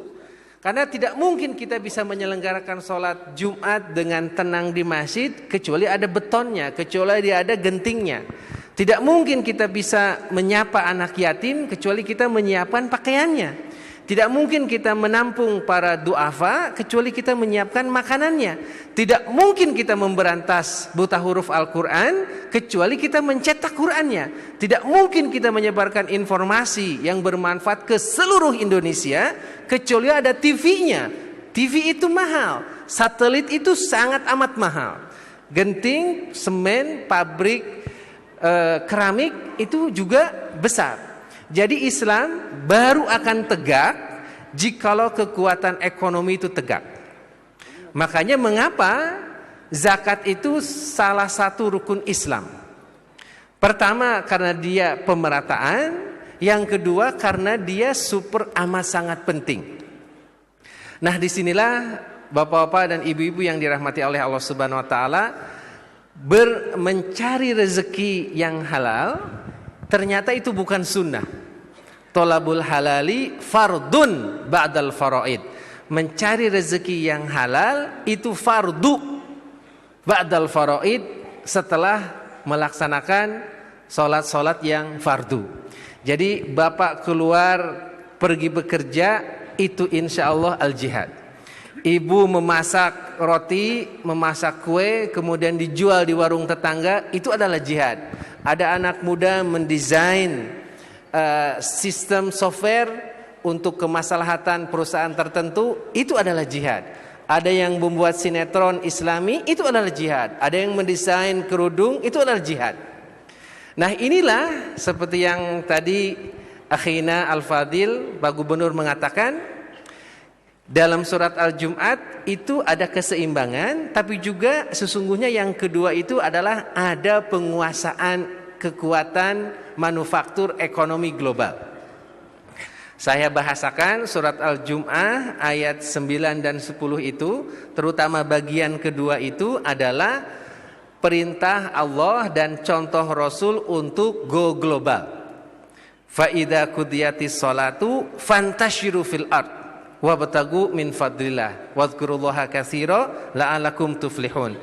Karena tidak mungkin kita bisa menyelenggarakan sholat Jumat dengan tenang di masjid kecuali ada betonnya, kecuali ada gentingnya. Tidak mungkin kita bisa menyapa anak yatim kecuali kita menyiapkan pakaiannya. Tidak mungkin kita menampung para duafa kecuali kita menyiapkan makanannya. Tidak mungkin kita memberantas buta huruf Al-Quran kecuali kita mencetak Qurannya. Tidak mungkin kita menyebarkan informasi yang bermanfaat ke seluruh Indonesia kecuali ada TV-nya. TV itu mahal, satelit itu sangat amat mahal. Genting, semen, pabrik keramik itu juga besar. Jadi Islam baru akan tegak jikalau kekuatan ekonomi itu tegak. Makanya mengapa zakat itu salah satu rukun Islam. Pertama karena dia pemerataan, yang kedua karena dia super amat sangat penting. Nah, disinilah bapak-bapak dan ibu-ibu yang dirahmati oleh Allah Subhanahu wa taala, mencari rezeki yang halal ternyata itu bukan sunnah. Tolabul halali fardun ba'dal faraid. Mencari rezeki yang halal itu fardu ba'dal faraid, setelah melaksanakan solat-solat yang fardu. Jadi bapak keluar pergi bekerja, itu insya Allah al-jihad. Ibu memasak roti, memasak kue, kemudian dijual di warung tetangga, itu adalah jihad. Ada anak muda mendesain sistem software untuk kemaslahatan perusahaan tertentu, itu adalah jihad. Ada yang membuat sinetron Islami, itu adalah jihad. Ada yang mendesain kerudung, itu adalah jihad. Nah, inilah seperti yang tadi Akhina Al-Fadil, Pak Gubernur mengatakan, dalam surat Al-Jum'at itu ada keseimbangan, tapi juga sesungguhnya yang kedua itu adalah ada penguasaan kekuatan manufaktur ekonomi global. Saya bahasakan surat Al-Jum'ah ayat 9 dan 10 itu, terutama bagian kedua itu adalah perintah Allah dan contoh Rasul untuk go global. Fa idza qudiyatis sholatu fantashiru fil ard wabtagu min fadlillah wadhkurullaha katsira la'allakum tuflihun.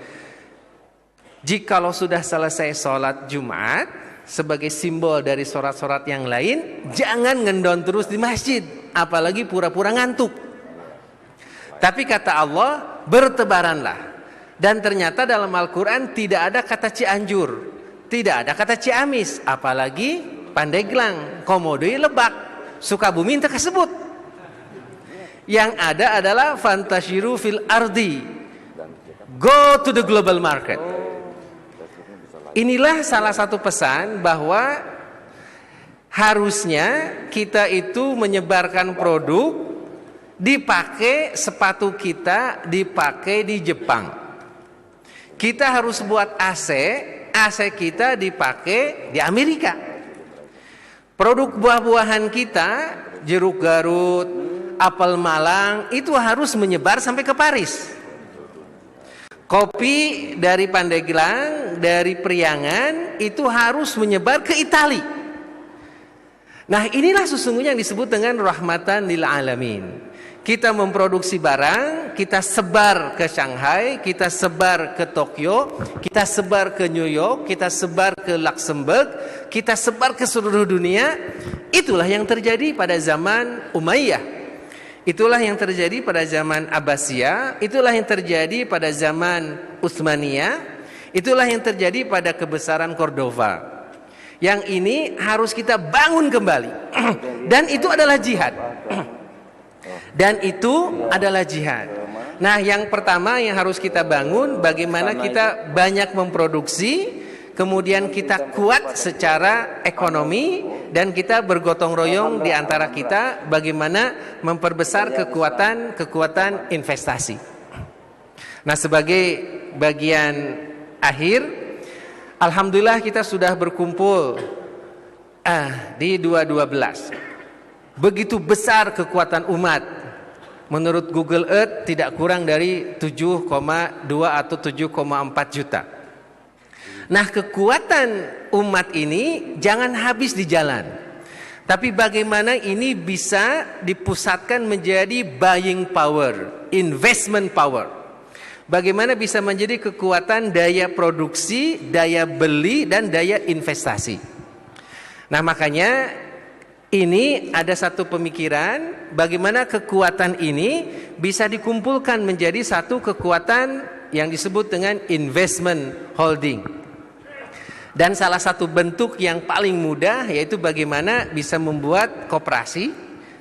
Jikalau sudah selesai sholat Jumat, sebagai simbol dari sholat-sholat yang lain, jangan ngendon terus di masjid, apalagi pura-pura ngantuk. Tapi kata Allah, bertebaranlah. Dan ternyata dalam Al-Quran tidak ada kata Cianjur, tidak ada kata Ciamis, apalagi Pandeglang, Komodo, Lebak, Sukabumi tak disebut. Yang ada adalah fantashiru fil ardi, go to the global market. Inilah salah satu pesan bahwa harusnya kita itu menyebarkan produk, dipakai sepatu kita dipakai di Jepang. Kita harus buat AC kita dipakai di Amerika. Produk buah-buahan kita, jeruk Garut, apel Malang, itu harus menyebar sampai ke Paris. Kopi dari Pandeglang, dari Priangan, itu harus menyebar ke Itali. Nah, inilah sesungguhnya yang disebut dengan rahmatan lil alamin. Kita memproduksi barang, kita sebar ke Shanghai, kita sebar ke Tokyo, kita sebar ke New York, kita sebar ke Luxembourg, kita sebar ke seluruh dunia. Itulah yang terjadi pada zaman Umayyah. Itulah yang terjadi pada zaman Abbasiyah, itulah yang terjadi pada zaman Utsmaniyah, itulah yang terjadi pada kebesaran Cordova. Yang ini harus kita bangun kembali. Dan itu adalah jihad. Dan itu adalah jihad. Nah, yang pertama yang harus kita bangun, bagaimana kita banyak memproduksi, kemudian kita kuat secara ekonomi, dan kita bergotong royong di antara kita bagaimana memperbesar kekuatan investasi. Nah, sebagai bagian akhir, alhamdulillah kita sudah berkumpul di 2012. Begitu besar kekuatan umat. Menurut Google Earth tidak kurang dari 7,2 atau 7,4 juta. Nah, kekuatan umat ini jangan habis di jalan. Tapi bagaimana ini bisa dipusatkan menjadi buying power, investment power. Bagaimana bisa menjadi kekuatan daya produksi, daya beli, dan daya investasi. Nah, makanya ini ada satu pemikiran bagaimana kekuatan ini bisa dikumpulkan menjadi satu kekuatan yang disebut dengan investment holding. Dan salah satu bentuk yang paling mudah yaitu bagaimana bisa membuat koperasi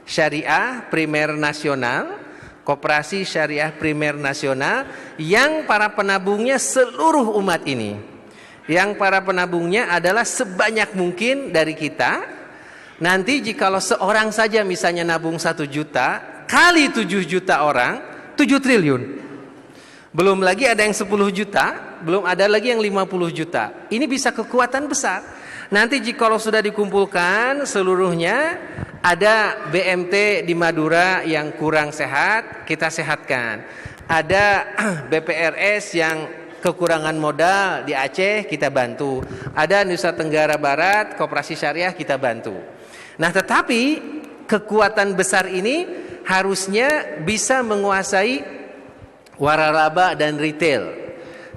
syariah primer nasional, koperasi syariah primer nasional yang para penabungnya seluruh umat ini. Yang para penabungnya adalah sebanyak mungkin dari kita. Nanti jikalau seorang saja misalnya nabung 1 juta kali 7 juta orang, 7 triliun. Belum lagi ada yang 10 juta, belum ada lagi yang 50 juta. Ini bisa kekuatan besar. Nanti jikalau sudah dikumpulkan seluruhnya, ada BMT di Madura yang kurang sehat, kita sehatkan. Ada BPRS yang kekurangan modal di Aceh, kita bantu. Ada Nusa Tenggara Barat, koperasi syariah, kita bantu. Nah, tetapi kekuatan besar ini harusnya bisa menguasai waralaba dan retail.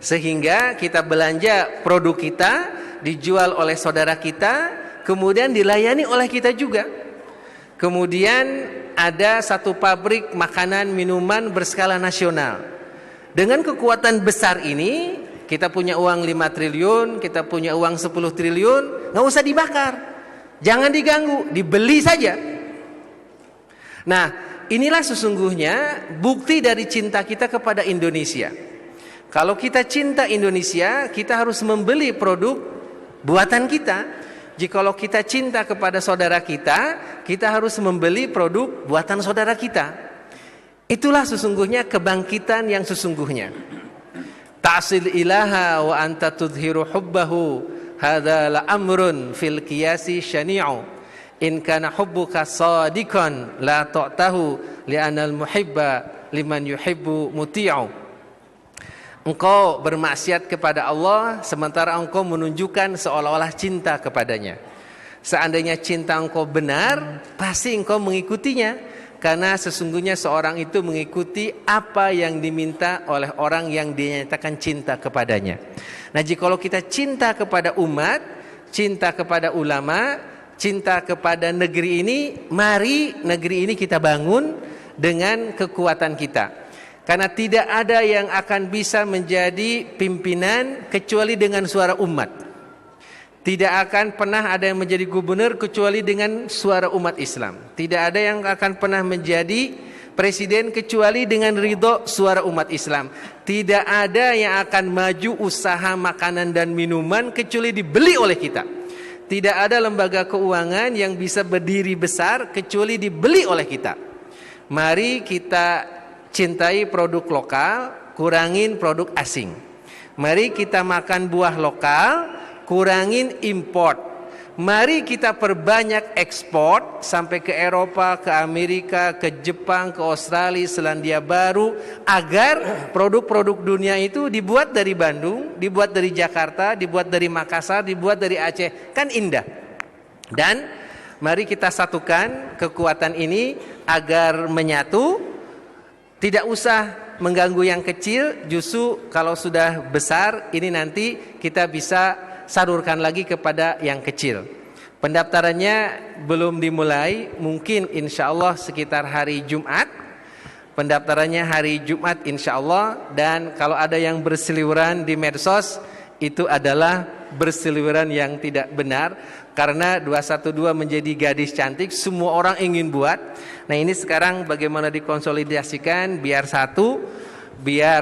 Sehingga kita belanja produk kita, dijual oleh saudara kita, kemudian dilayani oleh kita juga. Kemudian ada satu pabrik makanan minuman berskala nasional. Dengan kekuatan besar ini, kita punya uang 5 triliun, kita punya uang 10 triliun, nggak usah dibakar. Jangan diganggu, dibeli saja. Nah, inilah sesungguhnya bukti dari cinta kita kepada Indonesia. Kalau kita cinta Indonesia, kita harus membeli produk buatan kita. Jikalau kita cinta kepada saudara kita, kita harus membeli produk buatan saudara kita. Itulah sesungguhnya kebangkitan yang sesungguhnya. Ta'sil ilaha wa anta tudhiru hubbahu. Hadza la amrun fil qiyasi syani'u. In kana hubbuka sadiqan la ta'tahu li'anal muhibba liman yuhibbu muti'u. Engkau bermaksiat kepada Allah sementara engkau menunjukkan seolah-olah cinta kepadanya. Seandainya cinta engkau benar, pasti engkau mengikutinya. Karena sesungguhnya seorang itu mengikuti apa yang diminta oleh orang yang dinyatakan cinta kepadanya. Nah, jikalau kita cinta kepada umat, cinta kepada ulama, cinta kepada negeri ini, mari negeri ini kita bangun dengan kekuatan kita. Karena tidak ada yang akan bisa menjadi pimpinan kecuali dengan suara umat. Tidak akan pernah ada yang menjadi gubernur kecuali dengan suara umat Islam. Tidak ada yang akan pernah menjadi presiden kecuali dengan ridho suara umat Islam. Tidak ada yang akan maju usaha makanan dan minuman kecuali dibeli oleh kita. Tidak ada lembaga keuangan yang bisa berdiri besar kecuali dibeli oleh kita. Mari kita cintai produk lokal, kurangin produk asing. Mari kita makan buah lokal, kurangin import. Mari kita perbanyak ekspor sampai ke Eropa, ke Amerika, ke Jepang, ke Australia, Selandia Baru, agar produk-produk dunia itu dibuat dari Bandung, dibuat dari Jakarta, dibuat dari Makassar, dibuat dari Aceh. Kan indah. Dan mari kita satukan kekuatan ini agar menyatu, Tidak usah mengganggu yang kecil, justru kalau sudah besar ini nanti kita bisa salurkan lagi kepada yang kecil. Pendaftarannya belum dimulai, mungkin insya Allah sekitar hari Jumat. Pendaftarannya hari Jumat insya Allah. Dan kalau ada yang berseliweran di medsos, itu adalah berseliweran yang tidak benar. Karena 212 menjadi gadis cantik, semua orang ingin buat. Nah ini sekarang bagaimana dikonsolidasikan biar satu, biar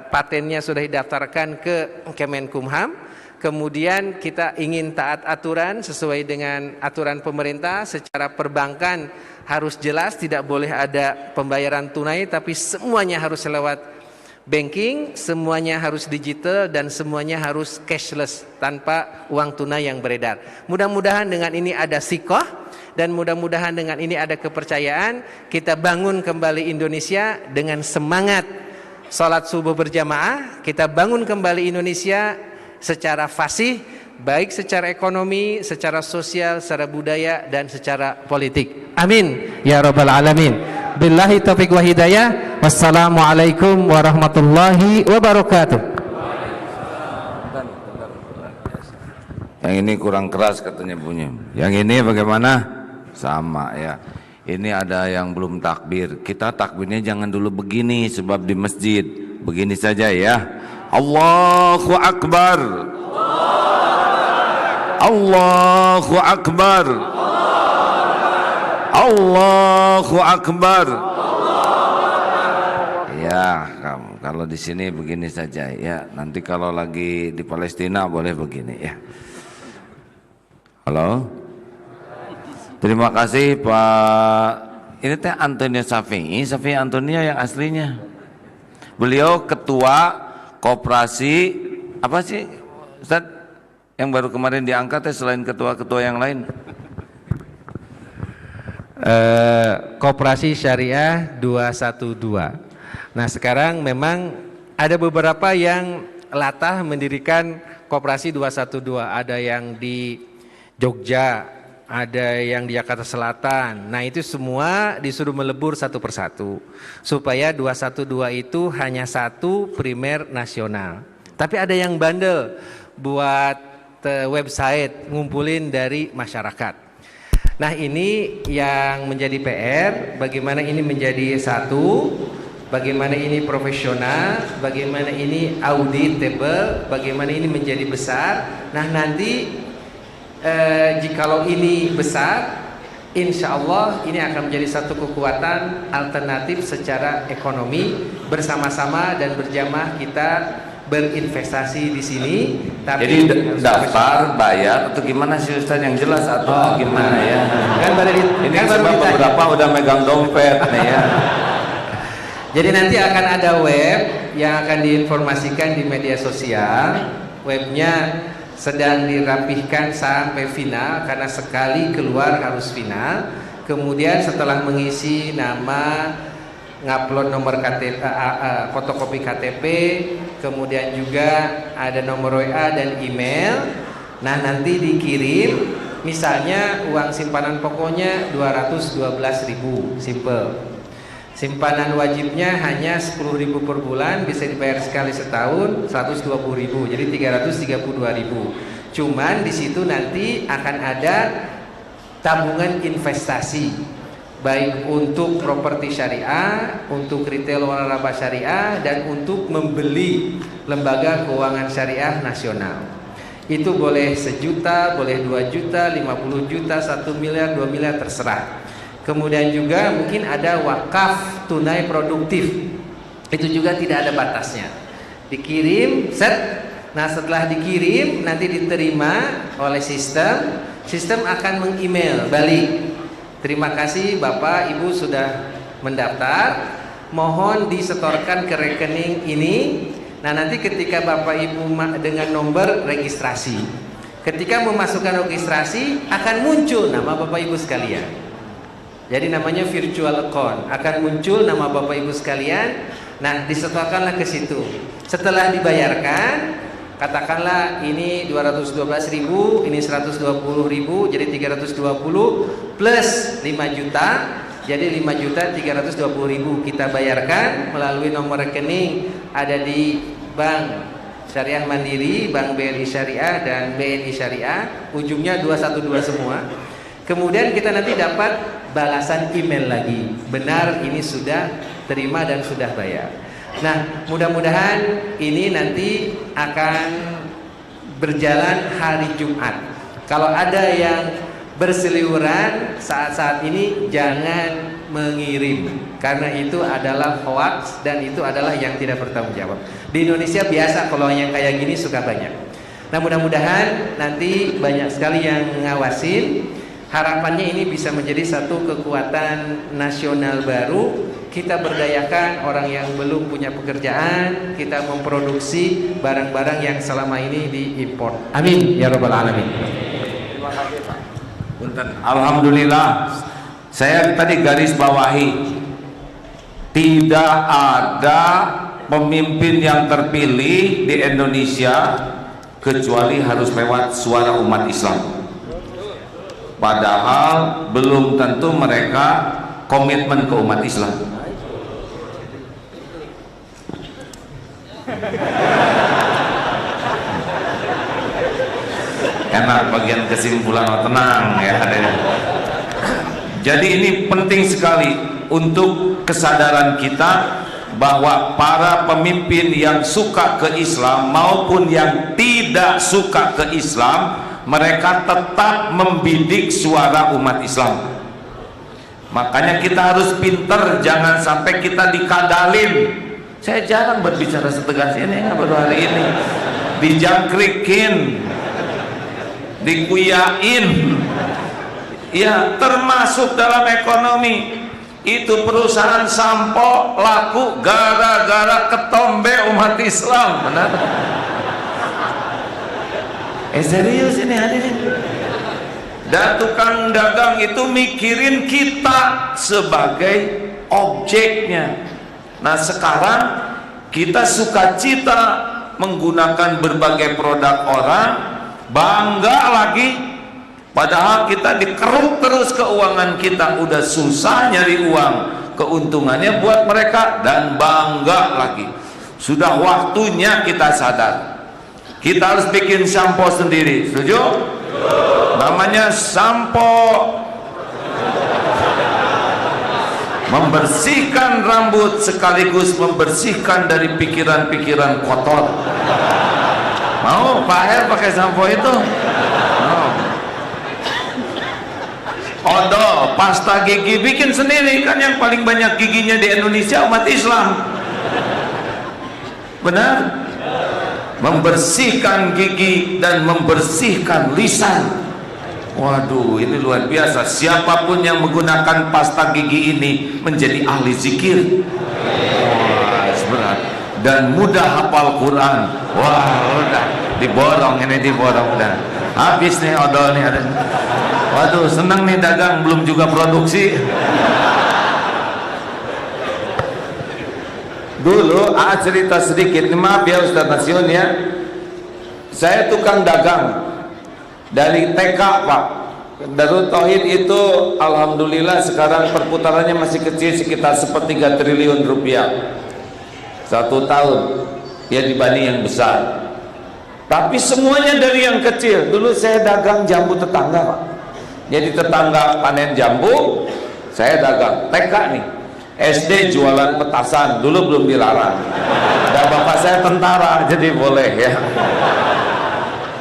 patennya sudah didaftarkan ke Kemenkumham. Kemudian kita ingin taat aturan sesuai dengan aturan pemerintah. Secara perbankan harus jelas, tidak boleh ada pembayaran tunai, tapi semuanya harus lewat banking, semuanya harus digital, dan semuanya harus cashless, tanpa uang tunai yang beredar. Mudah-mudahan dengan ini ada sikoh, dan mudah-mudahan dengan ini ada kepercayaan. Kita bangun kembali Indonesia dengan semangat sholat subuh berjamaah. Kita bangun kembali Indonesia secara fasih, baik secara ekonomi, secara sosial, secara budaya, dan secara politik. Amin ya rabbal alamin. Billahi taufiq wa hidayah. Wassalamualaikum warahmatullahi wabarakatuh. Yang ini kurang keras katanya bunyi. Yang ini bagaimana? Sama ya. Ini ada yang belum takbir. Kita takbirnya jangan dulu begini, sebab di masjid begini saja ya. Allahu Akbar. Allahu Akbar. Allahu Akbar. Ya, kamu kalau di sini begini saja ya. Nanti kalau lagi di Palestina boleh begini ya. Halo. Terima kasih Pak. Ini teh Antonio Safi Antonia yang aslinya. Beliau ketua koperasi apa sih Ustaz yang baru kemarin diangkat selain ketua-ketua yang lain? Koperasi Syariah 212. Nah sekarang memang ada beberapa yang latah mendirikan koperasi 212. Ada yang di Jogja, ada yang di Jakarta Selatan. Nah itu semua disuruh melebur satu persatu supaya 212 itu hanya satu primer nasional. Tapi ada yang bandel buat website ngumpulin dari masyarakat. Nah ini yang menjadi PR, bagaimana ini menjadi satu, bagaimana ini profesional, bagaimana ini auditable, bagaimana ini menjadi besar. Nah nanti jikalau ini besar, insya Allah ini akan menjadi satu kekuatan alternatif secara ekonomi. Bersama-sama dan berjamaah kita berinvestasi di sini. Tapi jadi daftar, bayar atau gimana sih Ustaz yang jelas atau gimana ya? Kan ini kan sebab beberapa udah megang dompet nih ya. Jadi nanti akan ada web yang akan diinformasikan di media sosial. Webnya sedang dirapihkan sampai final, karena sekali keluar harus final. Kemudian setelah mengisi nama, ngupload nomor KTP, fotokopi KTP, kemudian juga ada nomor WA dan email. Nah nanti dikirim, misalnya uang simpanan pokoknya 212.000, simple. Simpanan wajibnya hanya 10.000 per bulan, bisa dibayar sekali setahun 120.000, jadi 332.000. Cuman di situ nanti akan ada tabungan investasi, baik untuk properti syariah, untuk retail waralaba syariah, dan untuk membeli lembaga keuangan syariah nasional. Itu boleh 1 juta, boleh 2 juta, 50 juta, 1 miliar, 2 miliar, terserah. Kemudian juga mungkin ada wakaf tunai produktif, itu juga tidak ada batasnya. Dikirim, set. Nah setelah dikirim nanti diterima oleh sistem. Sistem akan meng-email balik, terima kasih Bapak Ibu sudah mendaftar, mohon disetorkan ke rekening ini. Nah nanti ketika Bapak Ibu dengan nomor registrasi, ketika memasukkan registrasi akan muncul nama Bapak Ibu sekalian. Jadi namanya virtual account, akan muncul nama Bapak Ibu sekalian. Nah disetorkanlah ke situ. Setelah dibayarkan, katakanlah ini 212.000, ini 120.000, jadi 320 plus 5 juta. Jadi 5.320.000 kita bayarkan melalui nomor rekening ada di Bank Syariah Mandiri, Bank BRI Syariah dan BNI Syariah, ujungnya 212 semua. Kemudian kita nanti dapat balasan email lagi, benar ini sudah terima dan sudah bayar. Nah, mudah-mudahan ini nanti akan berjalan hari Jumat. Kalau ada yang berseliweran saat-saat ini, jangan mengirim, karena itu adalah hoax dan itu adalah yang tidak bertanggung jawab. Di Indonesia biasa kalau yang kayak gini suka banyak. Nah, mudah-mudahan nanti banyak sekali yang ngawasin. Harapannya ini bisa menjadi satu kekuatan nasional baru. Kita berdayakan orang yang belum punya pekerjaan, kita memproduksi barang-barang yang selama ini diimpor. Amin ya rabbal alamin. Terima kasih Pak. Punten. Alhamdulillah, saya tadi garis bawahi, tidak ada pemimpin yang terpilih di Indonesia kecuali harus lewat suara umat Islam. Padahal belum tentu mereka komitmen ke umat Islam. Enak bagian kesimpulan, oh, tenang ya. Jadi ini penting sekali untuk kesadaran kita bahwa para pemimpin yang suka ke Islam maupun yang tidak suka ke Islam, mereka tetap membidik suara umat Islam. Makanya kita harus pinter, jangan sampai kita dikadalin. Saya jarang berbicara setegas ini, baru hari ini dijangkrikin, dikuyain, ya, termasuk dalam ekonomi. Itu perusahaan sampo laku gara-gara ketombe umat Islam, benar? Serius ini hadirin. Dan tukang dagang itu mikirin kita sebagai objeknya. Nah, sekarang kita sukacita menggunakan berbagai produk orang, bangga lagi, padahal kita dikeruk terus keuangan kita, udah susah nyari uang, keuntungannya buat mereka, dan bangga lagi. Sudah waktunya kita sadar, kita harus bikin sampo sendiri. Setuju? Namanya sampo, membersihkan rambut sekaligus membersihkan dari pikiran-pikiran kotor. Mau Pak Her pakai sampo itu? Mau. Odol, pasta gigi bikin sendiri, kan yang paling banyak giginya di Indonesia umat Islam. Benar? Membersihkan gigi dan membersihkan lisan. Waduh, ini luar biasa. Siapapun yang menggunakan pasta gigi ini menjadi ahli zikir. Wah, berat. Dan mudah hafal Quran. Wah, udah diborong, ini diborong udah. Habis nih odol nih ada. Waduh, senang nih dagang, belum juga produksi. Dulu, cerita sedikit, maaf ya Ustaz Nasion ya. Saya tukang dagang dari TK Pak. Darut Tauhid itu alhamdulillah sekarang perputarannya masih kecil, sekitar 1/3 triliun rupiah 1 tahun ya, dibanding yang besar. Tapi semuanya dari yang kecil. Dulu saya dagang jambu tetangga Pak. Jadi tetangga panen jambu, saya dagang. TK nih, SD jualan petasan, dulu belum dilarang. Dan bapak saya tentara, jadi boleh ya.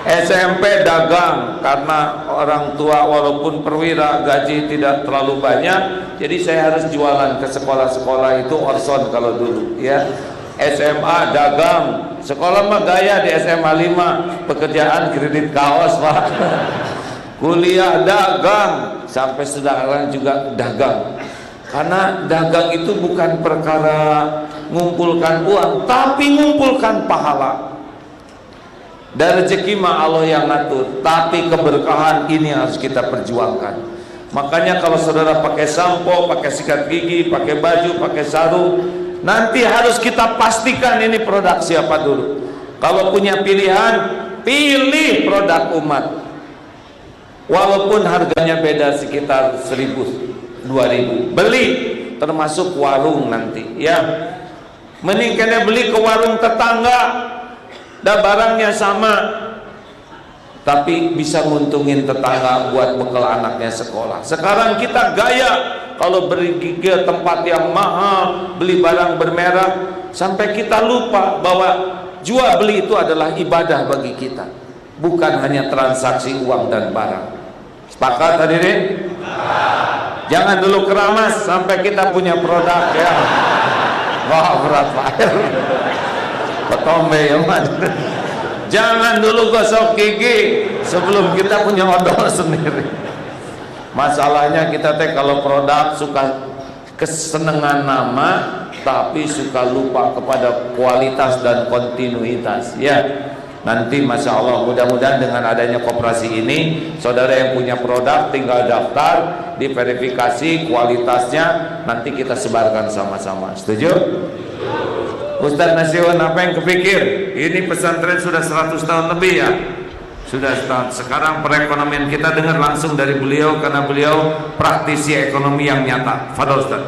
SMP dagang, karena orang tua walaupun perwira gaji tidak terlalu banyak, jadi saya harus jualan ke sekolah-sekolah, itu orson kalau dulu ya. SMA dagang, sekolah mah gaya di SMA 5, pekerjaan kredit kaos Pak. Kuliah dagang, sampai sekarang juga dagang. Karena dagang itu bukan perkara ngumpulkan uang, tapi ngumpulkan pahala. Dan rezeki mah Allah yang ngatur, tapi keberkahan ini harus kita perjuangkan. Makanya kalau saudara pakai sampo, pakai sikat gigi, pakai baju, pakai sarung, nanti harus kita pastikan ini produk siapa dulu. Kalau punya pilihan, pilih produk umat. Walaupun harganya beda sekitar 1.000 2.000. Beli, termasuk warung nanti ya. Mending kena beli ke warung tetangga, dan barangnya sama, tapi bisa nguntungin tetangga buat bekal anaknya sekolah. Sekarang kita gaya kalau pergi ke tempat yang mahal, beli barang bermerek, sampai kita lupa bahwa jual beli itu adalah ibadah bagi kita, bukan hanya transaksi uang dan barang. Sepakat hadirin? Jangan dulu keramas sampai kita punya produk ya. Wah, berat Pak. Petombe ya Mas. Jangan dulu gosok gigi sebelum kita punya odol sendiri. Masalahnya kita kalau produk suka kesenangan nama, tapi suka lupa kepada kualitas dan kontinuitas ya. Nanti Masya Allah, mudah-mudahan dengan adanya koperasi ini, saudara yang punya produk tinggal daftar, diverifikasi kualitasnya, nanti kita sebarkan sama-sama. Setuju? Ustaz Nasiwan, apa yang kepikir? Ini pesantren sudah 100 tahun lebih ya? Sudah setahun. Sekarang perekonomian kita dengar langsung dari beliau, karena beliau praktisi ekonomi yang nyata. Fadol Ustaz.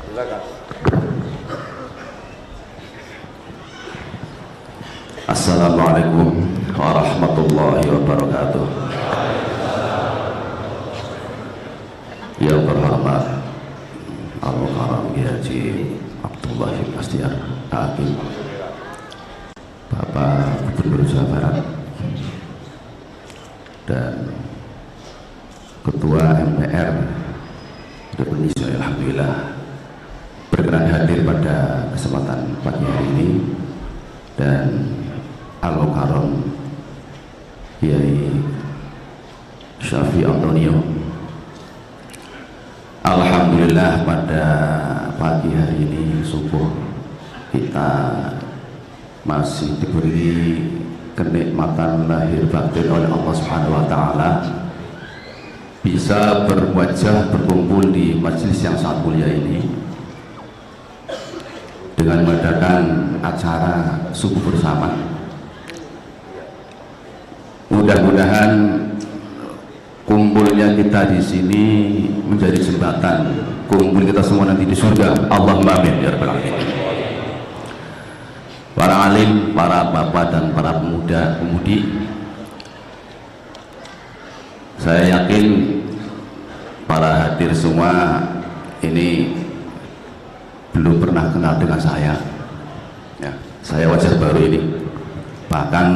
Silakan. Assalamualaikum warahmatullahi wabarakatuh. Yang terhormat Al-Mukarram Kiai Haji Abdullah Bastiar Hakim, Bapak Gubernur Jawa Barat, dan Ketua MPR Republik Indonesia, alhamdulillah berkenan hadir pada kesempatan pagi hari ini, dan Al-Mukarram Kiai Syafi Antonio. Alhamdulillah pada pagi hari ini subuh kita masih diberi kenikmatan lahir batin oleh Allah Subhanahu wa taala, bisa berwajah berkumpul di majelis yang sangat mulia ini dengan mengadakan acara subuh bersama. Mudah-mudahan kumpulnya kita di sini menjadi jembatan kumpul kita semua nanti di surga. Allahumma amin ya rabbal alamin. Para alim, para bapak dan para pemuda pemudi, saya yakin para hadir semua ini belum pernah kenal dengan saya ya, saya wajah baru ini. Bahkan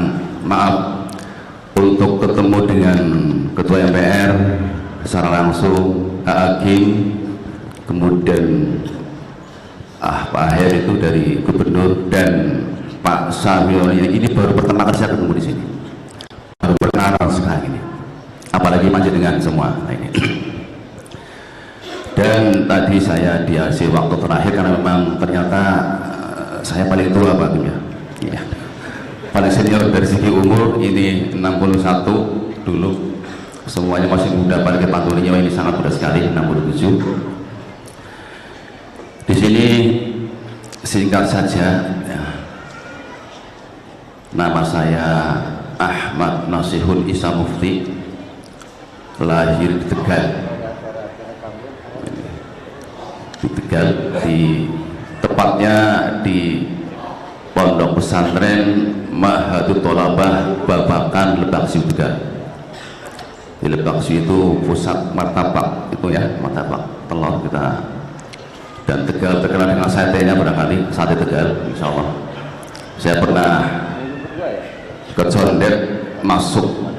maaf, untuk ketemu dengan Ketua MPR secara langsung, Hakim, kemudian Pak Aher itu dari Gubernur, dan Pak Samuel, ini baru pertama kali saya ketemu di sini, baru berkenalan sekarang ini, apalagi manja dengan semua. Nah, ini. Dan tadi saya diasih waktu terakhir karena memang ternyata saya paling tua Pak Hakim ya. Paling senior dari segi umur ini 61 dulu, semuanya masih muda, pada Pantulinya ini sangat muda sekali, 67. Di sini singkat saja ya, nama saya Ahmad Nasihun Isa Mufti, lahir di Tegal, tepatnya di Pondok Pesantren Mahadut Tolabah Babakan Lebak Siu Tegal. Di Lebak Siu itu pusat martabak itu ya, martabak telur kita. Dan Tegal terkenal dengan satenya, barangkali sate Tegal, insya Allah. Saya pernah ke Condet masuk,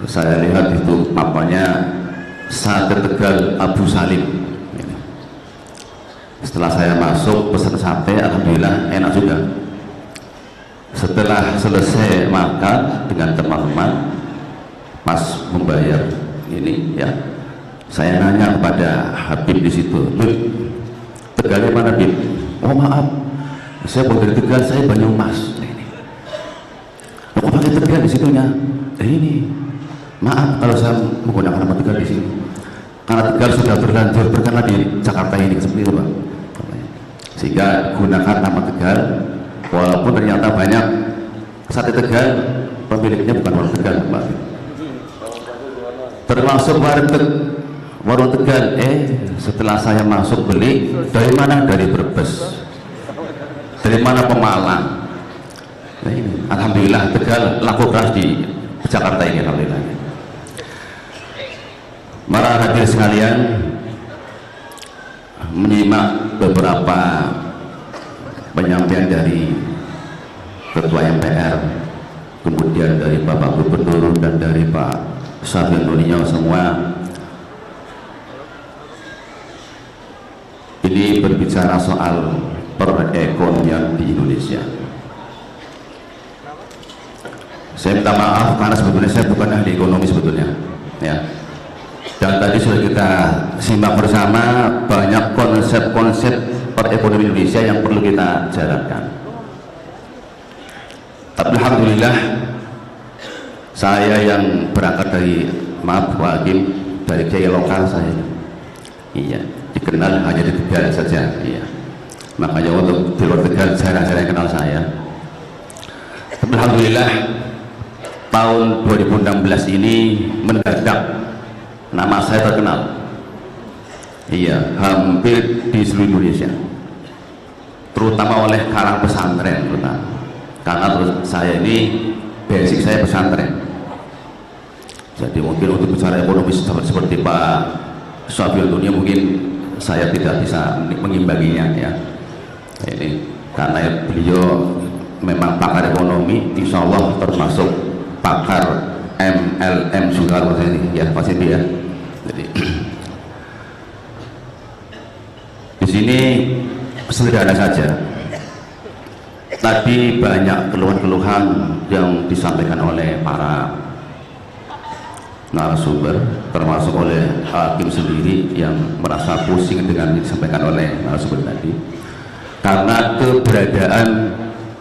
saya lihat itu namanya sate Tegal Abu Salim. Setelah saya masuk pesan sate, alhamdulillah enak juga. Setelah selesai makan dengan teman-teman, pas membayar ini ya, saya nanya kepada Habib di situ, Tegalnya mana Habib? Oh maaf, saya bukan dari Tegal, saya Banyumas. Kok pakai Tegal di situnya? Ini maaf kalau saya menggunakan nama Tegal di sini, karena Tegal sudah berlanjur berkenal di Jakarta ini, seperti itu Pak. Sehingga gunakan nama Tegal, walaupun ternyata banyak sate Tegal pemiliknya bukan orang Tegal Pak. termasuk warung Tegal. Setelah saya masuk beli, dari mana? Dari Brebes. Dari mana? Pemalang. Nah, ini alhamdulillah Tegal laku keras di Jakarta ini, alhamdulillah. Para hadirin sekalian, menyimak beberapa penyampaian dari Ketua MPR, kemudian dari Bapak Gubernur dan dari Pak Syafi'i Nuriyah semua. Ini berbicara soal perekonomian di Indonesia. Saya minta maaf karena sebetulnya saya bukan ahli ekonomi sebetulnya, ya. Dan tadi sudah kita simak bersama banyak konsep-konsep perekonomian Indonesia yang perlu kita jalankan. Tapi alhamdulillah saya yang berangkat dari, maaf Pak Hakim, dari kiai lokal saya, iya, dikenal hanya di Tegal saja, iya. Makanya untuk di luar Tegal jarang-jarang kenal saya. Tapi alhamdulillah tahun 2016 ini mendadak nama saya terkenal, iya, hampir di seluruh Indonesia, terutama oleh kalangan pesantren, terutama karena terus saya ini basic saya pesantren. Jadi mungkin untuk bicara ekonomi seperti Pak Syafi'i dunia mungkin saya tidak bisa mengimbanginya, ya. Ini karena beliau memang pakar ekonomi, insya Allah termasuk pakar MLM juga ini, ya pasti dia. Jadi di sini sederhana saja. Tadi banyak keluhan-keluhan yang disampaikan oleh para narasumber, termasuk oleh hakim sendiri yang merasa pusing dengan yang disampaikan oleh narasumber tadi, karena keberadaan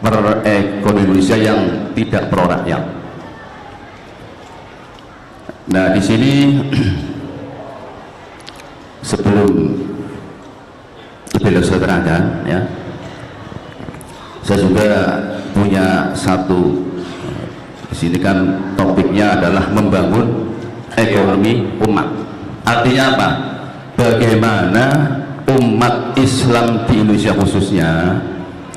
perekonomian Indonesia yang tidak pro rakyat. Nah, di sini sebelum lebih saya terangkan, ya, saya juga punya satu, di sini kan topiknya adalah membangun ekonomi umat. Artinya apa? Bagaimana umat Islam di Indonesia khususnya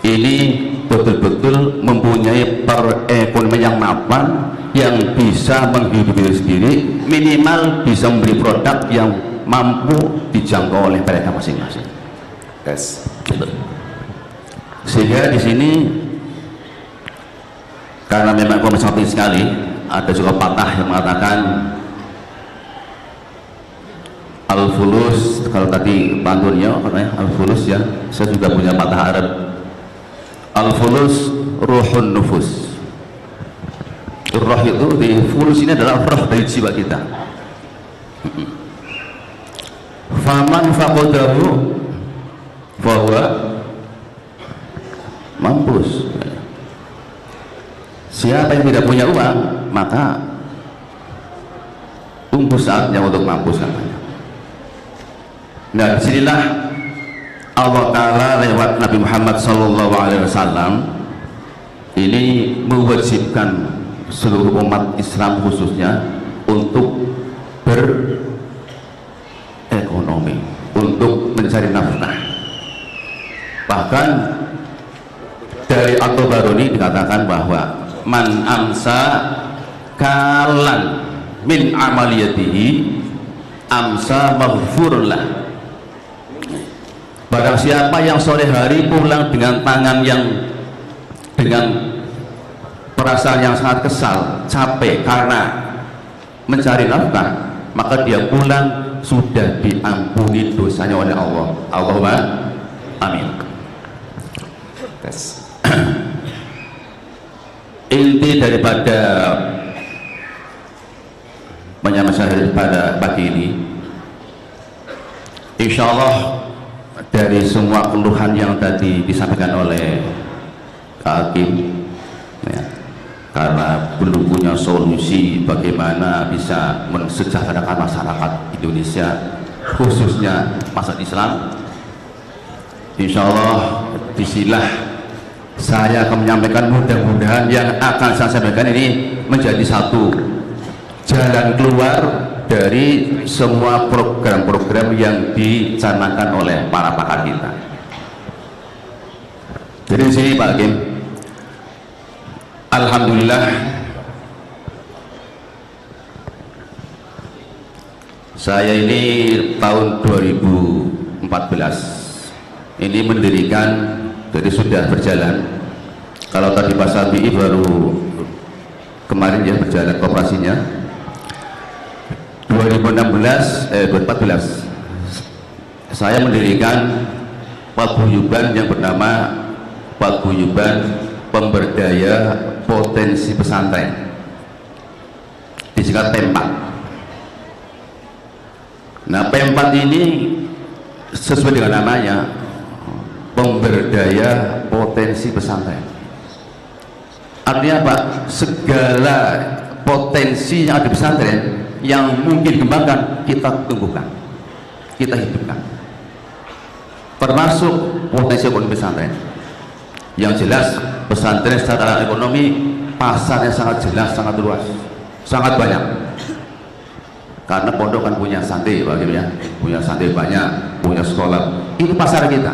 ini betul-betul mempunyai perekonomian yang mapan, yang bisa menghidupi diri sendiri, minimal bisa memberi produk yang mampu dijangkau oleh mereka masing-masing. Yes. Sehingga di sini karena memang kompetensi sekali, ada juga patah yang mengatakan al-fulus, kalau tadi pantunnya katanya al-fulus, ya, saya juga punya patah Arab. Al-fulus ruhun nufus. Roh itu di fulus ini adalah roh dari jiwa kita. Faman faqadahu bahwa mampus. Siapa yang tidak punya uang, maka tunggu saatnya untuk mampus namanya. Nah, disinilah Allah Ta'ala lewat Nabi Muhammad SAW ini mewajibkan seluruh umat Islam khususnya untuk berekonomi, untuk mencari nafkah. Bahkan dari At-Tabarani dikatakan bahwa man amsa kalan min amaliyatihi amsa maghfurlah. Barang siapa yang sore hari pulang dengan tangan yang dengan perasaan yang sangat kesal, capek karena mencari nafkah, maka dia pulang sudah diampuni dosanya oleh Allah. Allahumma amin. Inti daripada penyampaian pada pagi ini, insya Allah dari semua keluhan yang tadi disampaikan oleh Hakim, ya, karena belum punya solusi bagaimana bisa mensejahterakan masyarakat Indonesia khususnya masyarakat Islam, insya Allah disilah saya akan menyampaikan, mudah-mudahan yang akan saya sampaikan ini menjadi satu jalan keluar dari semua program-program yang dicanangkan oleh para pakar kita. Jadi di sini Pak Hakim, alhamdulillah saya ini tahun 2014 ini mendirikan, jadi sudah berjalan. Kalau tadi Pak Sabi'i baru kemarin ya berjalan operasinya. 2014 saya mendirikan paguyuban yang bernama Paguyuban Pemberdaya Potensi Pesantren, disingkat P4. Nah, P4 ini sesuai dengan namanya, Pemberdaya Potensi Pesantren. Artinya apa? Segala potensi yang ada di pesantren yang mungkin dikembangkan, kita tumbuhkan, kita hidupkan, termasuk potensi ekonomi pesantren. Yang jelas pesantren secara ekonomi pasarnya sangat jelas, sangat luas, sangat banyak. Karena pondok kan punya santri, Pak Hakim ya, punya santri banyak, punya sekolah. Itu pasar kita.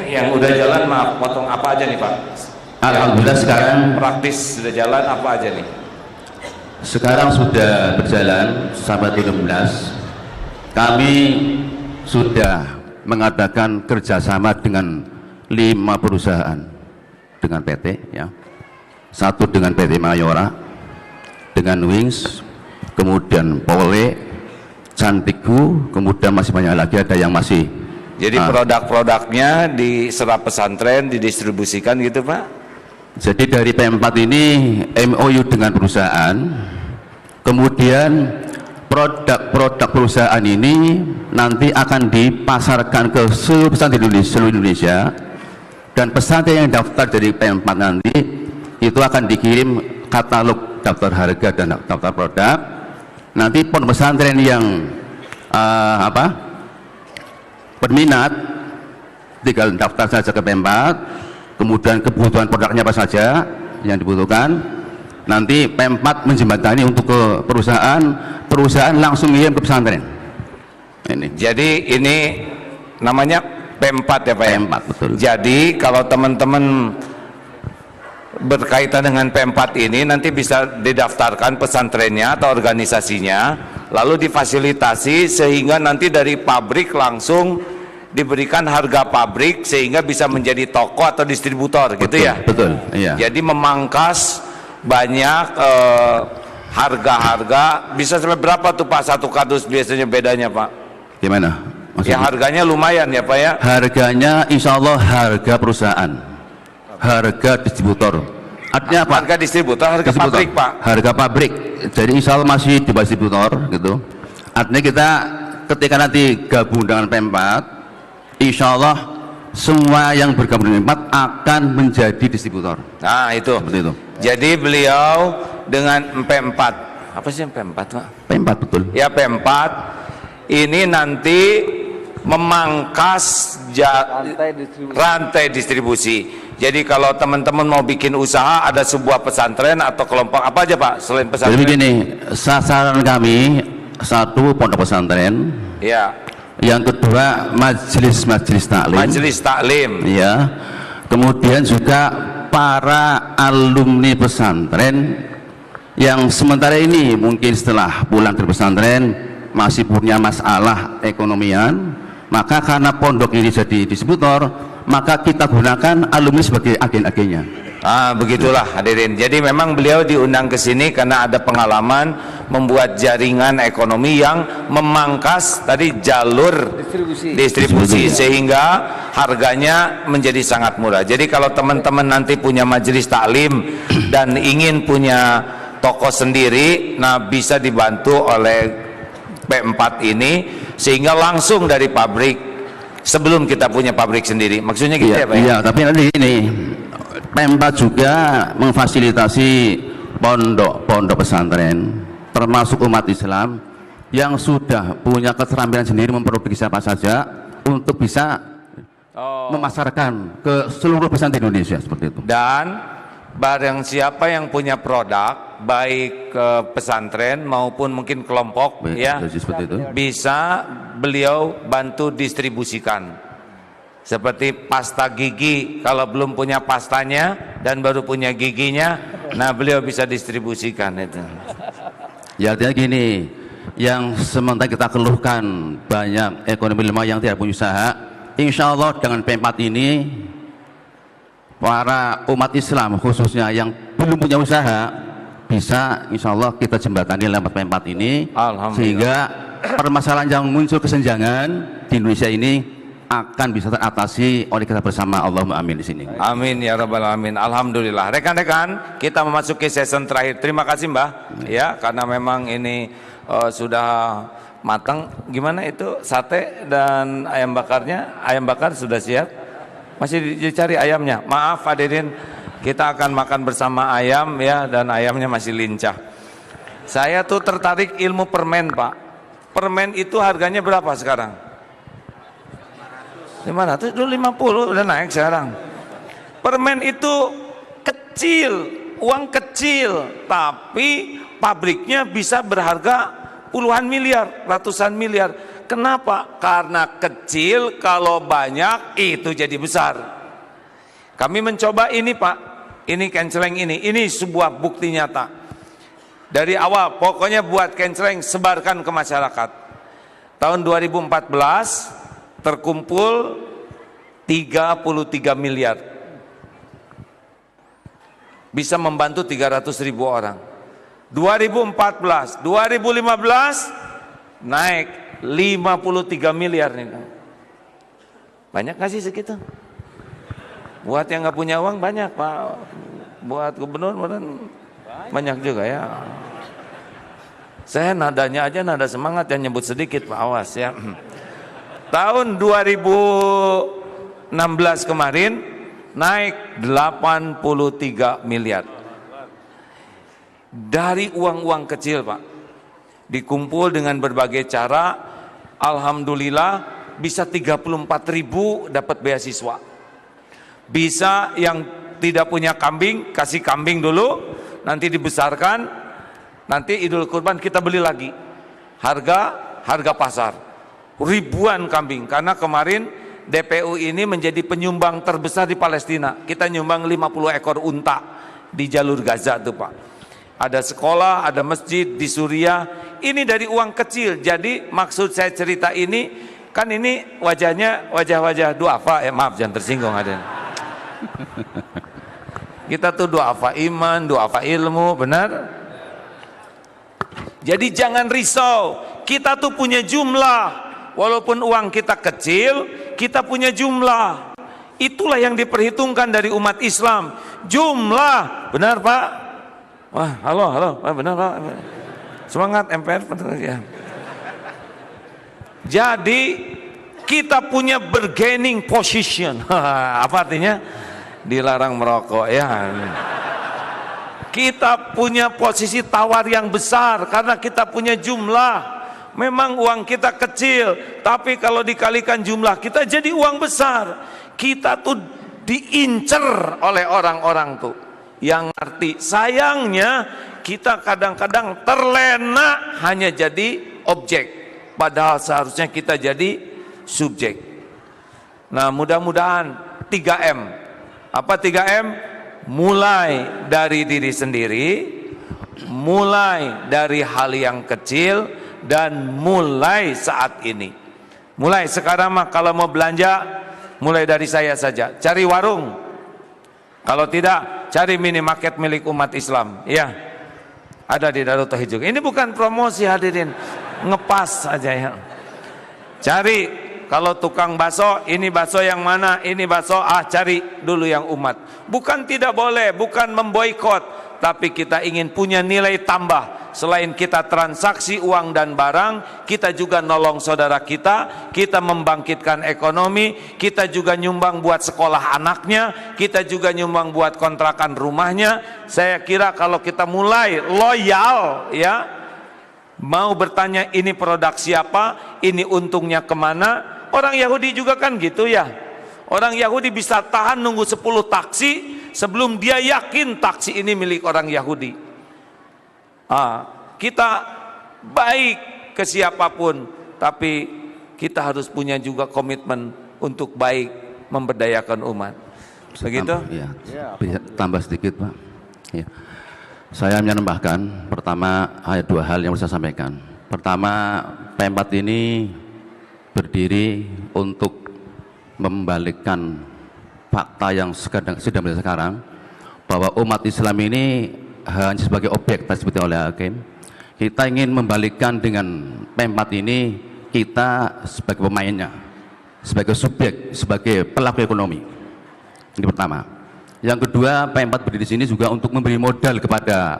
Yang udah jalan, maaf potong, apa aja nih Pak? Alhamdulillah sekarang praktis sudah jalan apa aja nih? Sekarang sudah berjalan sampai 2016. Kami sudah mengadakan kerjasama dengan 5 perusahaan dengan PT ya. Satu dengan PT Mayora, dengan Wings, kemudian Pole, Cantikku, kemudian masih banyak lagi, ada yang masih. Jadi produk-produknya diserap pesantren, didistribusikan gitu Pak? Jadi dari P4 ini MOU dengan perusahaan, kemudian produk-produk perusahaan ini nanti akan dipasarkan ke seluruh pesantren di seluruh Indonesia, dan pesantren yang daftar dari P4 nanti itu akan dikirim katalog daftar harga dan daftar produk. Nanti pondok pesantren yang berminat tinggal daftar saja ke P4, kemudian kebutuhan produknya apa saja yang dibutuhkan, nanti P4 menjembatani untuk ke perusahaan langsung ngirim ke pesantren. Ini. Jadi ini namanya P4 ya Pak? P4 betul. Jadi kalau teman-teman berkaitan dengan P4 ini nanti bisa didaftarkan pesantrennya atau organisasinya, lalu difasilitasi sehingga nanti dari pabrik langsung diberikan harga pabrik sehingga bisa menjadi toko atau distributor, betul, gitu ya? Betul, iya. Jadi memangkas banyak harga-harga. Bisa sampai berapa tuh Pak satu kardus biasanya bedanya Pak? Gimana? Maksudnya? Ya harganya lumayan ya Pak ya? Harganya insya Allah harga perusahaan, harga distributor. Artinya apa? Harga distributor, harga pabrik Pak? Harga pabrik. Jadi insya Allah masih di bawah distributor gitu. Artinya kita ketika nanti gabung dengan P4, insya Allah semua yang bergabung dengan P4 akan menjadi distributor. Nah itu. Seperti itu. Jadi beliau dengan P4, apa sih P4 Pak? P4 betul. Ya P4 ini nanti memangkas rantai distribusi. Jadi kalau teman-teman mau bikin usaha, ada sebuah pesantren atau kelompok apa aja Pak selain pesantren? Jadi begini, sasaran kami satu pondok pesantren. Ya. Yang kedua majelis taklim. Majelis taklim. Ya. Kemudian juga para alumni pesantren yang sementara ini mungkin setelah pulang dari pesantren masih punya masalah ekonomian, maka karena pondok ini jadi distributor, maka kita gunakan alumni sebagai agen-agennya. Begitulah hadirin. Jadi memang beliau diundang ke sini karena ada pengalaman membuat jaringan ekonomi yang memangkas tadi jalur distribusi sehingga harganya menjadi sangat murah. Jadi kalau teman-teman nanti punya majelis taklim dan ingin punya toko sendiri, nah bisa dibantu oleh P4 ini sehingga langsung dari pabrik sebelum kita punya pabrik sendiri. Maksudnya gitu ya Pak? Iya, tapi nanti ini P4 juga memfasilitasi pondok-pondok pesantren termasuk umat Islam yang sudah punya keterampilan sendiri memproduksi apa saja untuk bisa memasarkan ke seluruh pesantren Indonesia seperti itu. Dan barang siapa yang punya produk baik pesantren maupun mungkin kelompok Baik, ya, seperti itu. bisa beliau bantu distribusikan. Seperti pasta gigi, kalau belum punya pastanya dan baru punya giginya, nah beliau bisa distribusikan itu. Ya artinya gini, yang sementara kita keluhkan banyak ekonomi lemah yang tidak punya usaha, insya Allah dengan P4 ini para umat Islam khususnya yang belum punya usaha bisa insya Allah kita jembatani lewat P4 ini, sehingga permasalahan yang muncul kesenjangan di Indonesia ini akan bisa teratasi oleh kita bersama. Allahumma amin di sini. Amin ya rabbal alamin. Alhamdulillah. Rekan-rekan, kita memasuki season terakhir. Terima kasih Mbah ya, karena memang ini sudah matang. Gimana itu sate dan ayam bakarnya? Ayam bakar sudah siap? Masih dicari ayamnya. Maaf hadirin, kita akan makan bersama ayam ya, dan ayamnya masih lincah. Saya tuh tertarik ilmu permen Pak. Permen itu harganya berapa sekarang? 500, dulu 50, udah naik sekarang. Permen itu kecil, uang kecil, tapi pabriknya bisa berharga puluhan miliar, ratusan miliar. Kenapa? Karena kecil, kalau banyak itu jadi besar. Kami mencoba ini Pak, ini kenceleng ini sebuah bukti nyata. Dari awal, pokoknya buat kenceleng, sebarkan ke masyarakat. Tahun 2014 terkumpul 33 miliar. Bisa membantu 300.000 orang. 2014, 2015 naik 53 miliar nih. Banyak nggak sih segitu? Buat yang nggak punya uang banyak Pak. Buat gubernur banyak juga ya. Saya nadanya aja nada semangat, yang nyebut sedikit Pak, awas ya. Tahun 2016 kemarin naik 83 miliar. Dari uang-uang kecil Pak, dikumpul dengan berbagai cara. Alhamdulillah bisa 34.000 dapat beasiswa. Bisa yang tidak punya kambing, kasih kambing dulu, nanti dibesarkan, nanti Idul Kurban kita beli lagi. Harga pasar. Ribuan kambing, karena kemarin DPU ini menjadi penyumbang terbesar di Palestina. Kita nyumbang 50 ekor unta di jalur Gaza tuh Pak. Ada sekolah, ada masjid di Suriah. Ini dari uang kecil. Jadi maksud saya cerita ini, kan ini wajahnya wajah-wajah duafa ya, maaf jangan tersinggung ada. Kita tuh duafa iman, duafa ilmu, benar? Jadi jangan risau, kita tuh punya jumlah. Walaupun uang kita kecil, kita punya jumlah. Itulah yang diperhitungkan dari umat Islam. Jumlah, benar Pak? Wah, halo, benar Pak? Semangat MPR ya. Jadi kita punya bargaining position. Apa artinya? Dilarang merokok ya. Kita punya posisi tawar yang besar karena kita punya jumlah. Memang uang kita kecil, tapi kalau dikalikan jumlah kita jadi uang besar. Kita tuh diincer oleh orang-orang tuh yang ngerti. Sayangnya kita kadang-kadang terlena hanya jadi objek, padahal seharusnya kita jadi subjek. Nah mudah-mudahan 3M. Apa 3M? Mulai dari diri sendiri, mulai dari hal yang kecil, dan mulai saat ini. Mulai sekarang mah kalau mau belanja, mulai dari saya saja. Cari warung, kalau tidak cari minimarket milik umat Islam. Ya, ada di Darut Tauhid juga. Ini bukan promosi hadirin, ngepas aja ya. Cari. Kalau tukang bakso, ini bakso yang mana? Ini bakso, cari dulu yang umat. Bukan tidak boleh, bukan memboikot, tapi kita ingin punya nilai tambah. Selain kita transaksi uang dan barang, kita juga nolong saudara kita membangkitkan ekonomi, kita juga nyumbang buat sekolah anaknya, kita juga nyumbang buat kontrakan rumahnya. Saya kira kalau kita mulai loyal ya, mau bertanya ini produk siapa, ini untungnya kemana. Orang Yahudi juga kan gitu ya. Orang Yahudi bisa tahan nunggu 10 taksi sebelum dia yakin taksi ini milik orang Yahudi. Kita baik ke siapapun, tapi kita harus punya juga komitmen untuk baik memberdayakan umat. Begitu? Ya, bisa tambah sedikit Pak. Ya. Saya menambahkan, pertama ada dua hal yang bisa saya sampaikan. Pertama, P4 ini berdiri untuk membalikkan fakta yang sedang berlaku sekarang, bahwa umat Islam ini hanya sebagai objek, disebut oleh Hakim. Kita ingin membalikkan dengan P4 ini, kita sebagai pemainnya, sebagai subjek, sebagai pelaku ekonomi. Ini pertama. Yang kedua, P4 berdiri di sini juga untuk memberi modal kepada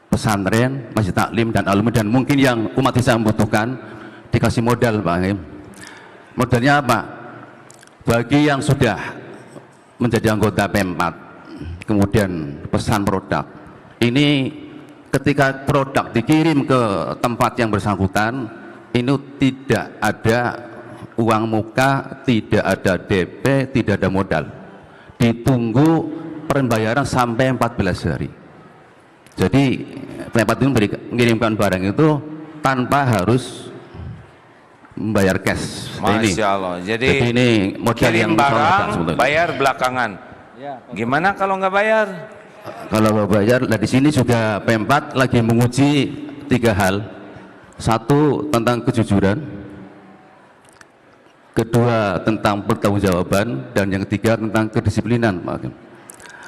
pesantren, masjid taklim dan alumni, dan mungkin yang umat Islam membutuhkan, dikasih modal Pak Hakim. Modalnya apa? Bagi yang sudah menjadi anggota P4, kemudian pesan produk, ini ketika produk dikirim ke tempat yang bersangkutan, ini tidak ada uang muka, tidak ada DP, tidak ada modal, ditunggu pembayaran sampai 14 hari. Jadi P4 itu mengirimkan barang itu tanpa harus membayar cash. Masya Allah. Jadi ini modal yang barang, bayar belakangan. Gimana kalau nggak bayar? Kalau nggak bayar, nah di sini juga P4 lagi menguji 3 hal. Satu, tentang kejujuran. Kedua, tentang pertanggungjawaban, dan yang ketiga tentang kedisiplinan, Pak Hakim.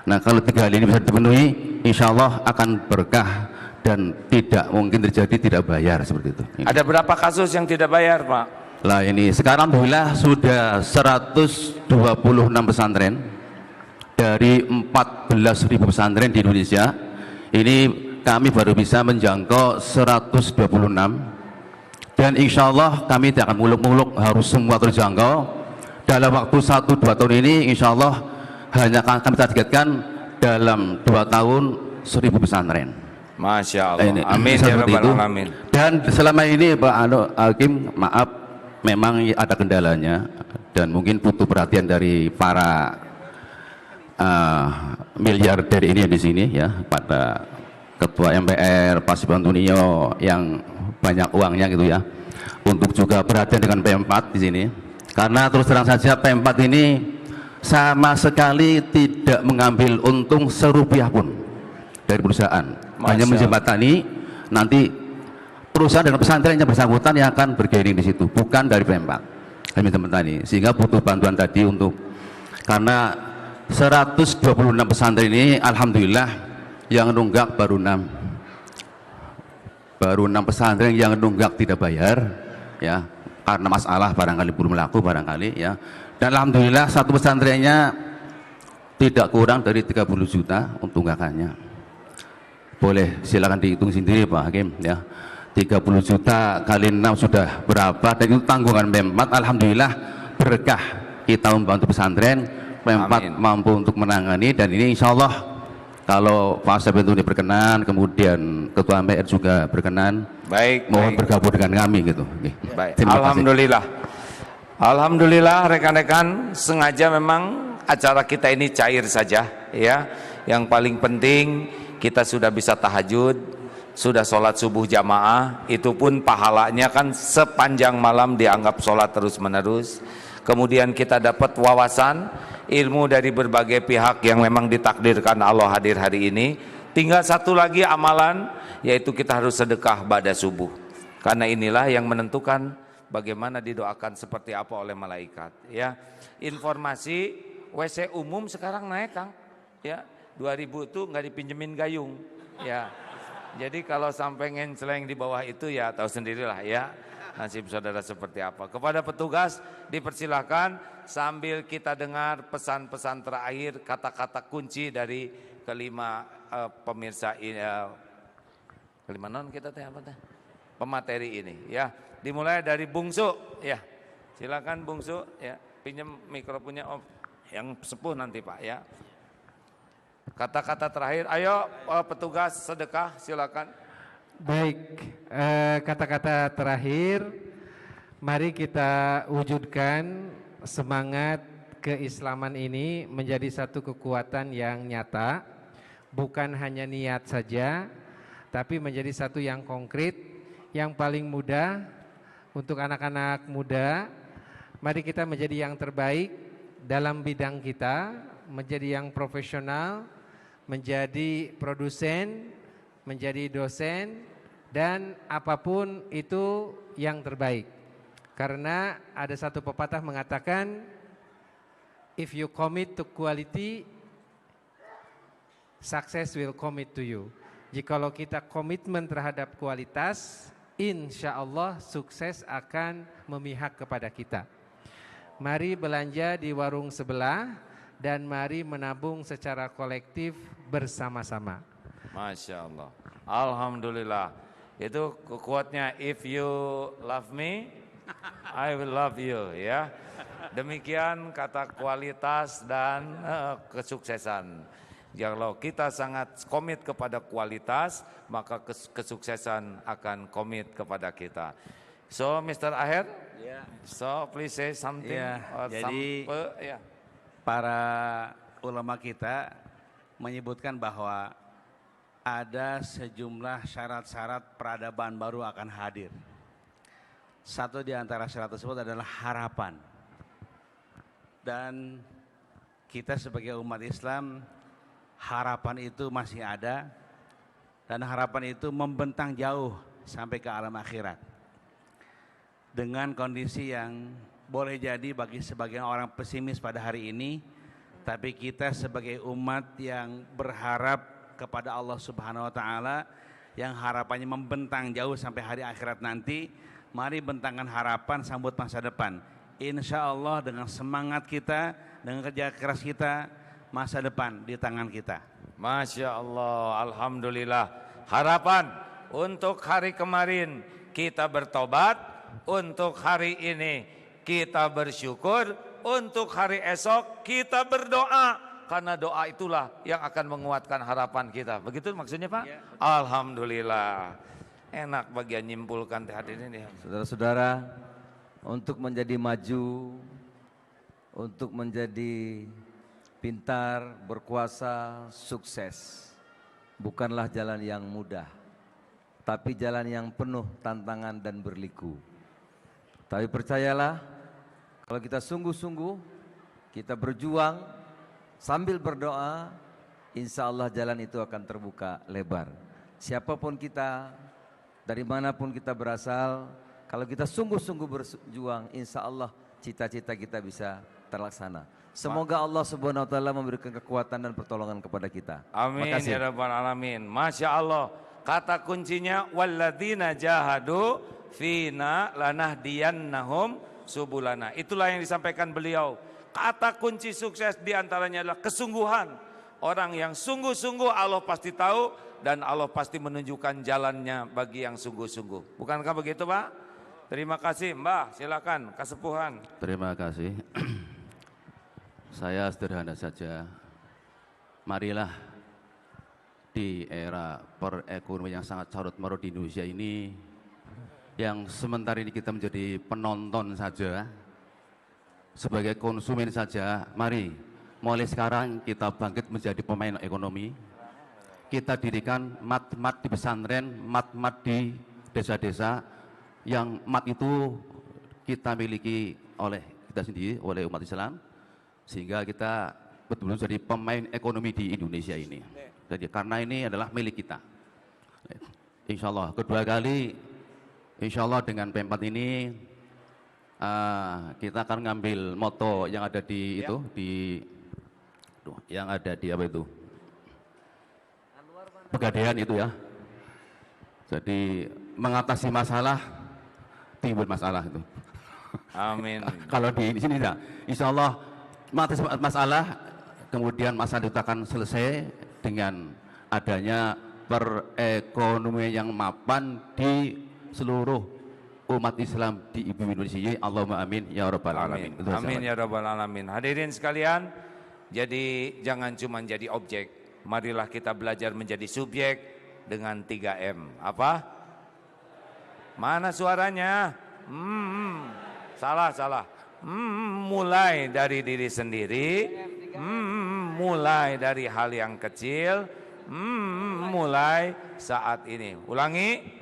Nah, kalau 3 hal ini bisa dipenuhi, insya Allah akan berkah dan tidak mungkin terjadi tidak bayar seperti itu. Ini. Ada berapa kasus yang tidak bayar, Pak? Lah ini sekarang alhamdulillah sudah 126 pesantren dari 14.000 pesantren di Indonesia. Ini kami baru bisa menjangkau 126, dan insya Allah kami tidak akan muluk-muluk harus semua terjangkau. Dalam waktu 1-2 tahun ini insya Allah hanya akan kami targetkan dalam 2 tahun 1.000 pesantren. Masya Allah. Ini, amin ya rabbal alamin. Dan selama ini Pak Hakim, maaf, memang ada kendalanya dan mungkin butuh perhatian dari para miliarder ini di sini ya, pada Ketua MPR Pak Sibantunio yang banyak uangnya gitu ya, untuk juga perhatian dengan P4 di sini. Karena terus terang saja P4 ini sama sekali tidak mengambil untung serupiah pun dari perusahaan. Hanya menjembatani, nanti perusahaan dan pesantren yang bersangkutan yang akan bergaining di situ, bukan dari P4. Hanya menjembatani, sehingga butuh bantuan tadi untuk, karena 126 pesantren ini alhamdulillah yang nunggak baru 6 pesantren yang nunggak tidak bayar ya, karena masalah barangkali belum laku barangkali ya. Dan alhamdulillah satu pesantrennya tidak kurang dari 30 juta untuk tunggakannya. Boleh silakan dihitung sendiri Pak Hakim ya, 30 juta kali 6 sudah berapa, dan itu tanggungan P4. Alhamdulillah berkah kita membantu pesantren, P4 mampu untuk menangani, dan ini insya Allah kalau Pak Asep itu berkenan, kemudian Ketua MPR juga berkenan, mohon bergabung dengan kami gitu. Baik. Alhamdulillah. Alhamdulillah rekan-rekan, sengaja memang acara kita ini cair saja ya. Yang paling penting kita sudah bisa tahajud, sudah sholat subuh jamaah, itu pun pahalanya kan sepanjang malam dianggap sholat terus menerus. Kemudian kita dapat wawasan, ilmu dari berbagai pihak yang memang ditakdirkan Allah hadir hari ini. Tinggal satu lagi amalan, yaitu kita harus sedekah pada subuh. Karena inilah yang menentukan bagaimana didoakan seperti apa oleh malaikat. Ya, informasi WC umum sekarang naik Kang. Ya, 2000 itu nggak dipinjemin gayung. Ya, jadi kalau sampai ngenceleng di bawah itu ya tahu sendirilah ya. Nasib saudara seperti apa. Kepada petugas dipersilakan sambil kita dengar pesan-pesan terakhir, kata-kata kunci dari kelima pemirsa ini, kelima non kita teh apa teh? Pemateri ini ya. Dimulai dari Bungsu ya. Silakan Bungsu ya, pinjam mikrofonnya Om yang sepuh nanti Pak ya. Kata-kata terakhir, ayo petugas sedekah silakan. Baik, kata-kata terakhir, mari kita wujudkan semangat keislaman ini menjadi satu kekuatan yang nyata, bukan hanya niat saja, tapi menjadi satu yang konkret, yang paling mudah untuk anak-anak muda. Mari kita menjadi yang terbaik dalam bidang kita, menjadi yang profesional, menjadi produsen, menjadi dosen, dan apapun itu yang terbaik. Karena ada satu pepatah mengatakan, if you commit to quality, success will commit to you. Jikalau kita komitmen terhadap kualitas, insya Allah sukses akan memihak kepada kita. Mari belanja di warung sebelah dan mari menabung secara kolektif bersama-sama. Masya Allah. Alhamdulillah. Itu quote-nya, if you love me, I will love you, ya. Demikian kata kualitas dan kesuksesan. Kalau kita sangat komit kepada kualitas, maka kesuksesan akan komit kepada kita. So, Mr. Aher, so please say something. Jadi para ulama kita menyebutkan bahwa ada sejumlah syarat-syarat peradaban baru akan hadir. Satu di antara syarat tersebut adalah harapan. Dan kita sebagai umat Islam, harapan itu masih ada, dan harapan itu membentang jauh sampai ke alam akhirat. Dengan kondisi yang boleh jadi bagi sebagian orang pesimis pada hari ini, tapi kita sebagai umat yang berharap kepada Allah Subhanahu wa taala, yang harapannya membentang jauh sampai hari akhirat nanti, mari bentangkan harapan sambut masa depan. Insya Allah dengan semangat kita, dengan kerja keras kita, masa depan di tangan kita. Masya Allah, Alhamdulillah. Harapan untuk hari kemarin kita bertobat, untuk hari ini kita bersyukur, untuk hari esok kita berdoa. Karena doa itulah yang akan menguatkan harapan kita. Begitu maksudnya Pak? Ya. Alhamdulillah. Enak bagian nyimpulkan hadirin ini. Saudara-saudara, untuk menjadi maju, untuk menjadi pintar, berkuasa, sukses, bukanlah jalan yang mudah, tapi jalan yang penuh tantangan dan berliku. Tapi percayalah, kalau kita sungguh-sungguh, kita berjuang sambil berdoa, insya Allah jalan itu akan terbuka lebar. Siapapun kita, dari manapun kita berasal, kalau kita sungguh-sungguh berjuang, insya Allah cita-cita kita bisa terlaksana. Semoga Allah Subhanahu wa taala memberikan kekuatan dan pertolongan kepada kita. Amin ya rabbal alamin. Masya Allah. Kata kuncinya, walladzina jahadu fina lanahdiyannahum subulana. Itulah yang disampaikan beliau. Kata kunci sukses diantaranya adalah kesungguhan. Orang yang sungguh-sungguh Allah pasti tahu, dan Allah pasti menunjukkan jalannya bagi yang sungguh-sungguh. Bukankah begitu Pak? Terima kasih Mbah, silakan Kasepuhan. Terima kasih. Saya sederhana saja. Marilah di era perekonomian yang sangat carut marut di Indonesia ini, yang sementara ini kita menjadi penonton saja, sebagai konsumen saja, mari mulai sekarang kita bangkit menjadi pemain ekonomi. Kita dirikan mat-mat di pesantren, mat-mat di desa-desa, yang mat itu kita miliki oleh kita sendiri, oleh umat Islam, sehingga kita betul-betul jadi pemain ekonomi di Indonesia ini. Jadi karena ini adalah milik kita. Insya Allah kedua kali, insya Allah dengan P4 ini kita akan ngambil moto yang ada di itu, yang ada di apa itu, Pegadaian itu ya. Jadi mengatasi masalah, timbul masalah itu. Amin. Kalau di sini tidak, insya Allah mengatasi masalah, kemudian masalah itu akan selesai dengan adanya perekonomian yang mapan di seluruh umat Islam di ibu Indonesia. Allahumma amin ya rabbal alamin. Amin ya rabbal alamin. Hadirin sekalian, jadi jangan cuma jadi objek. Marilah kita belajar menjadi subjek dengan 3M. Apa? Mana suaranya? Salah. Mulai dari diri sendiri, mulai dari hal yang kecil, mulai saat ini. Ulangi.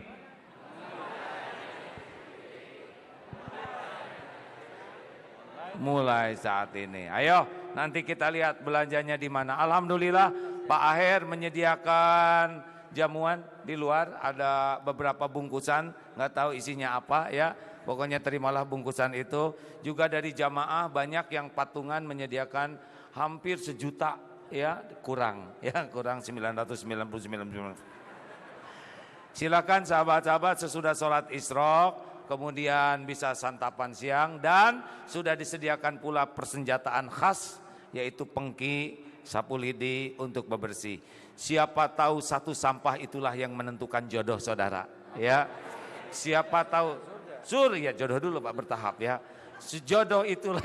Mulai saat ini. Ayo, nanti kita lihat belanjanya di mana. Alhamdulillah, Pak Aher menyediakan jamuan di luar. Ada beberapa bungkusan, nggak tahu isinya apa ya. Pokoknya terimalah bungkusan itu. Juga dari jamaah banyak yang patungan menyediakan hampir 1 juta ya, kurang 999. Silakan sahabat-sahabat sesudah sholat Isyraq kemudian bisa santapan siang, dan sudah disediakan pula persenjataan khas yaitu pengki, sapu lidi untuk bebersih. Siapa tahu satu sampah itulah yang menentukan jodoh saudara ya. Siapa tahu surga, jodoh dulu Pak, bertahap ya. Jodoh itulah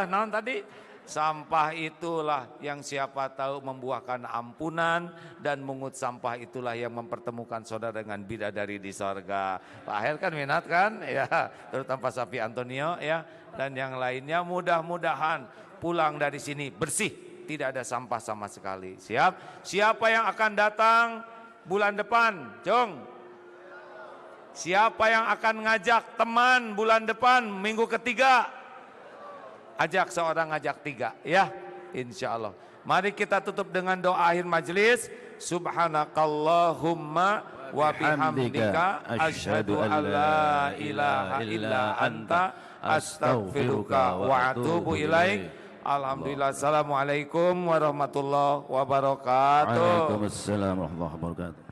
naon tadi? Sampah itulah yang siapa tahu membuahkan ampunan, dan mungut sampah itulah yang mempertemukan saudara dengan bidadari di sorga. Pak Aher kan minat kan ya, terutama Pak Safi Antonio ya, dan yang lainnya. Mudah-mudahan pulang dari sini bersih, tidak ada sampah sama sekali. Siap? Siapa yang akan datang bulan depan? Jong. Siapa yang akan ngajak teman bulan depan minggu ketiga? Ajak seorang, ajak 3 ya, insya Allah. Mari kita tutup dengan doa akhir majelis. Subhanakallahumma wa bihamdika asyhadu an la ilaha illa anta astaghfiruka wa atubu ilaik. Alhamdulillah. Assalamualaikum warahmatullahi wabarakatuh. Waalaikumsalam warahmatullahi wabarakatuh.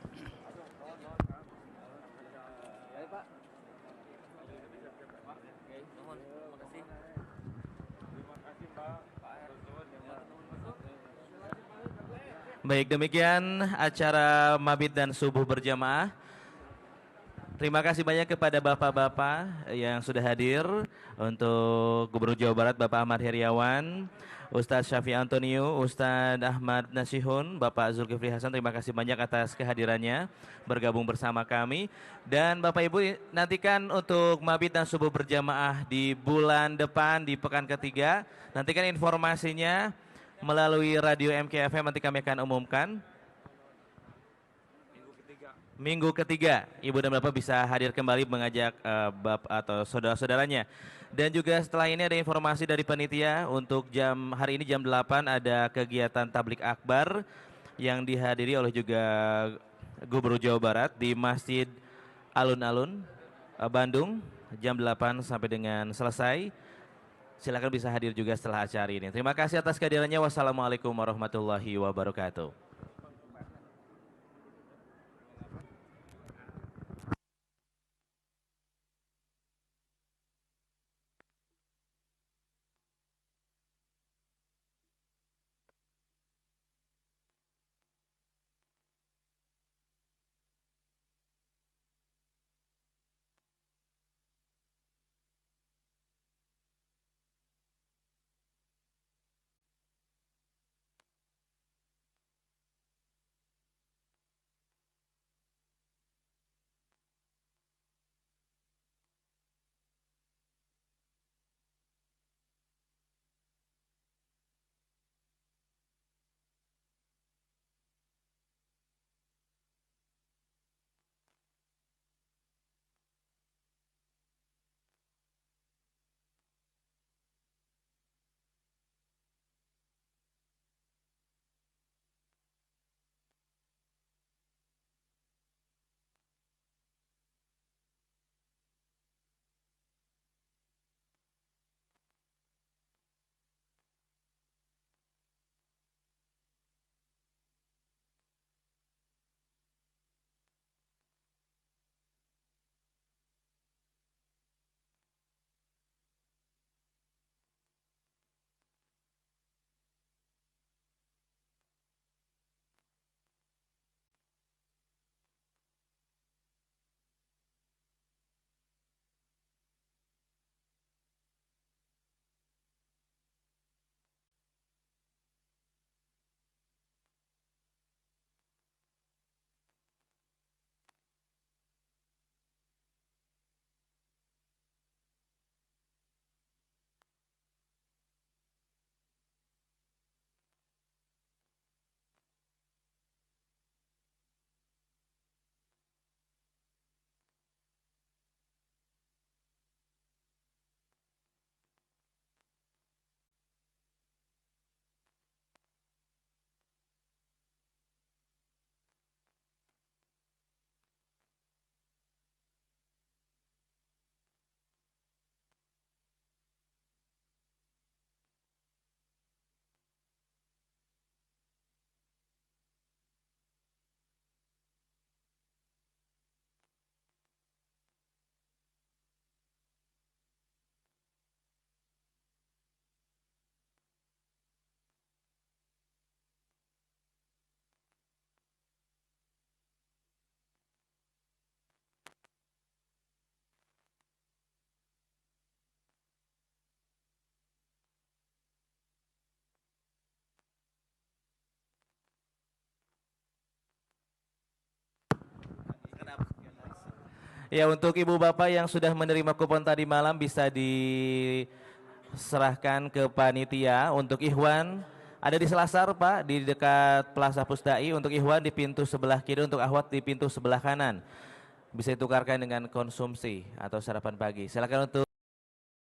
Baik, demikian acara mabit dan subuh berjamaah. Terima kasih banyak kepada bapak-bapak yang sudah hadir. Untuk Gubernur Jawa Barat Bapak Ahmad Heriawan, Ustadz Syafi Antonio, Ustadz Ahmad Nasihun, Bapak Zulkifli Hasan, terima kasih banyak atas kehadirannya bergabung bersama kami. Dan Bapak Ibu, nantikan untuk mabit dan subuh berjamaah di bulan depan, di pekan ketiga. Nantikan informasinya melalui radio MKFM, nanti kami akan umumkan. Minggu ketiga, Ibu dan Bapak bisa hadir kembali mengajak Bapak atau saudara-saudaranya. Dan juga setelah ini ada informasi dari panitia untuk hari ini jam 8 ada kegiatan tablik akbar yang dihadiri oleh juga Gubernur Jawa Barat di Masjid Alun-Alun Bandung jam 8 sampai dengan selesai. Silakan bisa hadir juga setelah acara ini. Terima kasih atas kehadirannya. Wassalamualaikum warahmatullahi wabarakatuh. Ya, untuk ibu bapak yang sudah menerima kupon tadi malam bisa diserahkan ke panitia. Untuk Ikhwan ada di Selasar Pak, di dekat Plaza Pusdai. Untuk Ikhwan di pintu sebelah kiri, untuk Akhwat di pintu sebelah kanan. Bisa ditukarkan dengan konsumsi atau sarapan pagi. Silakan untuk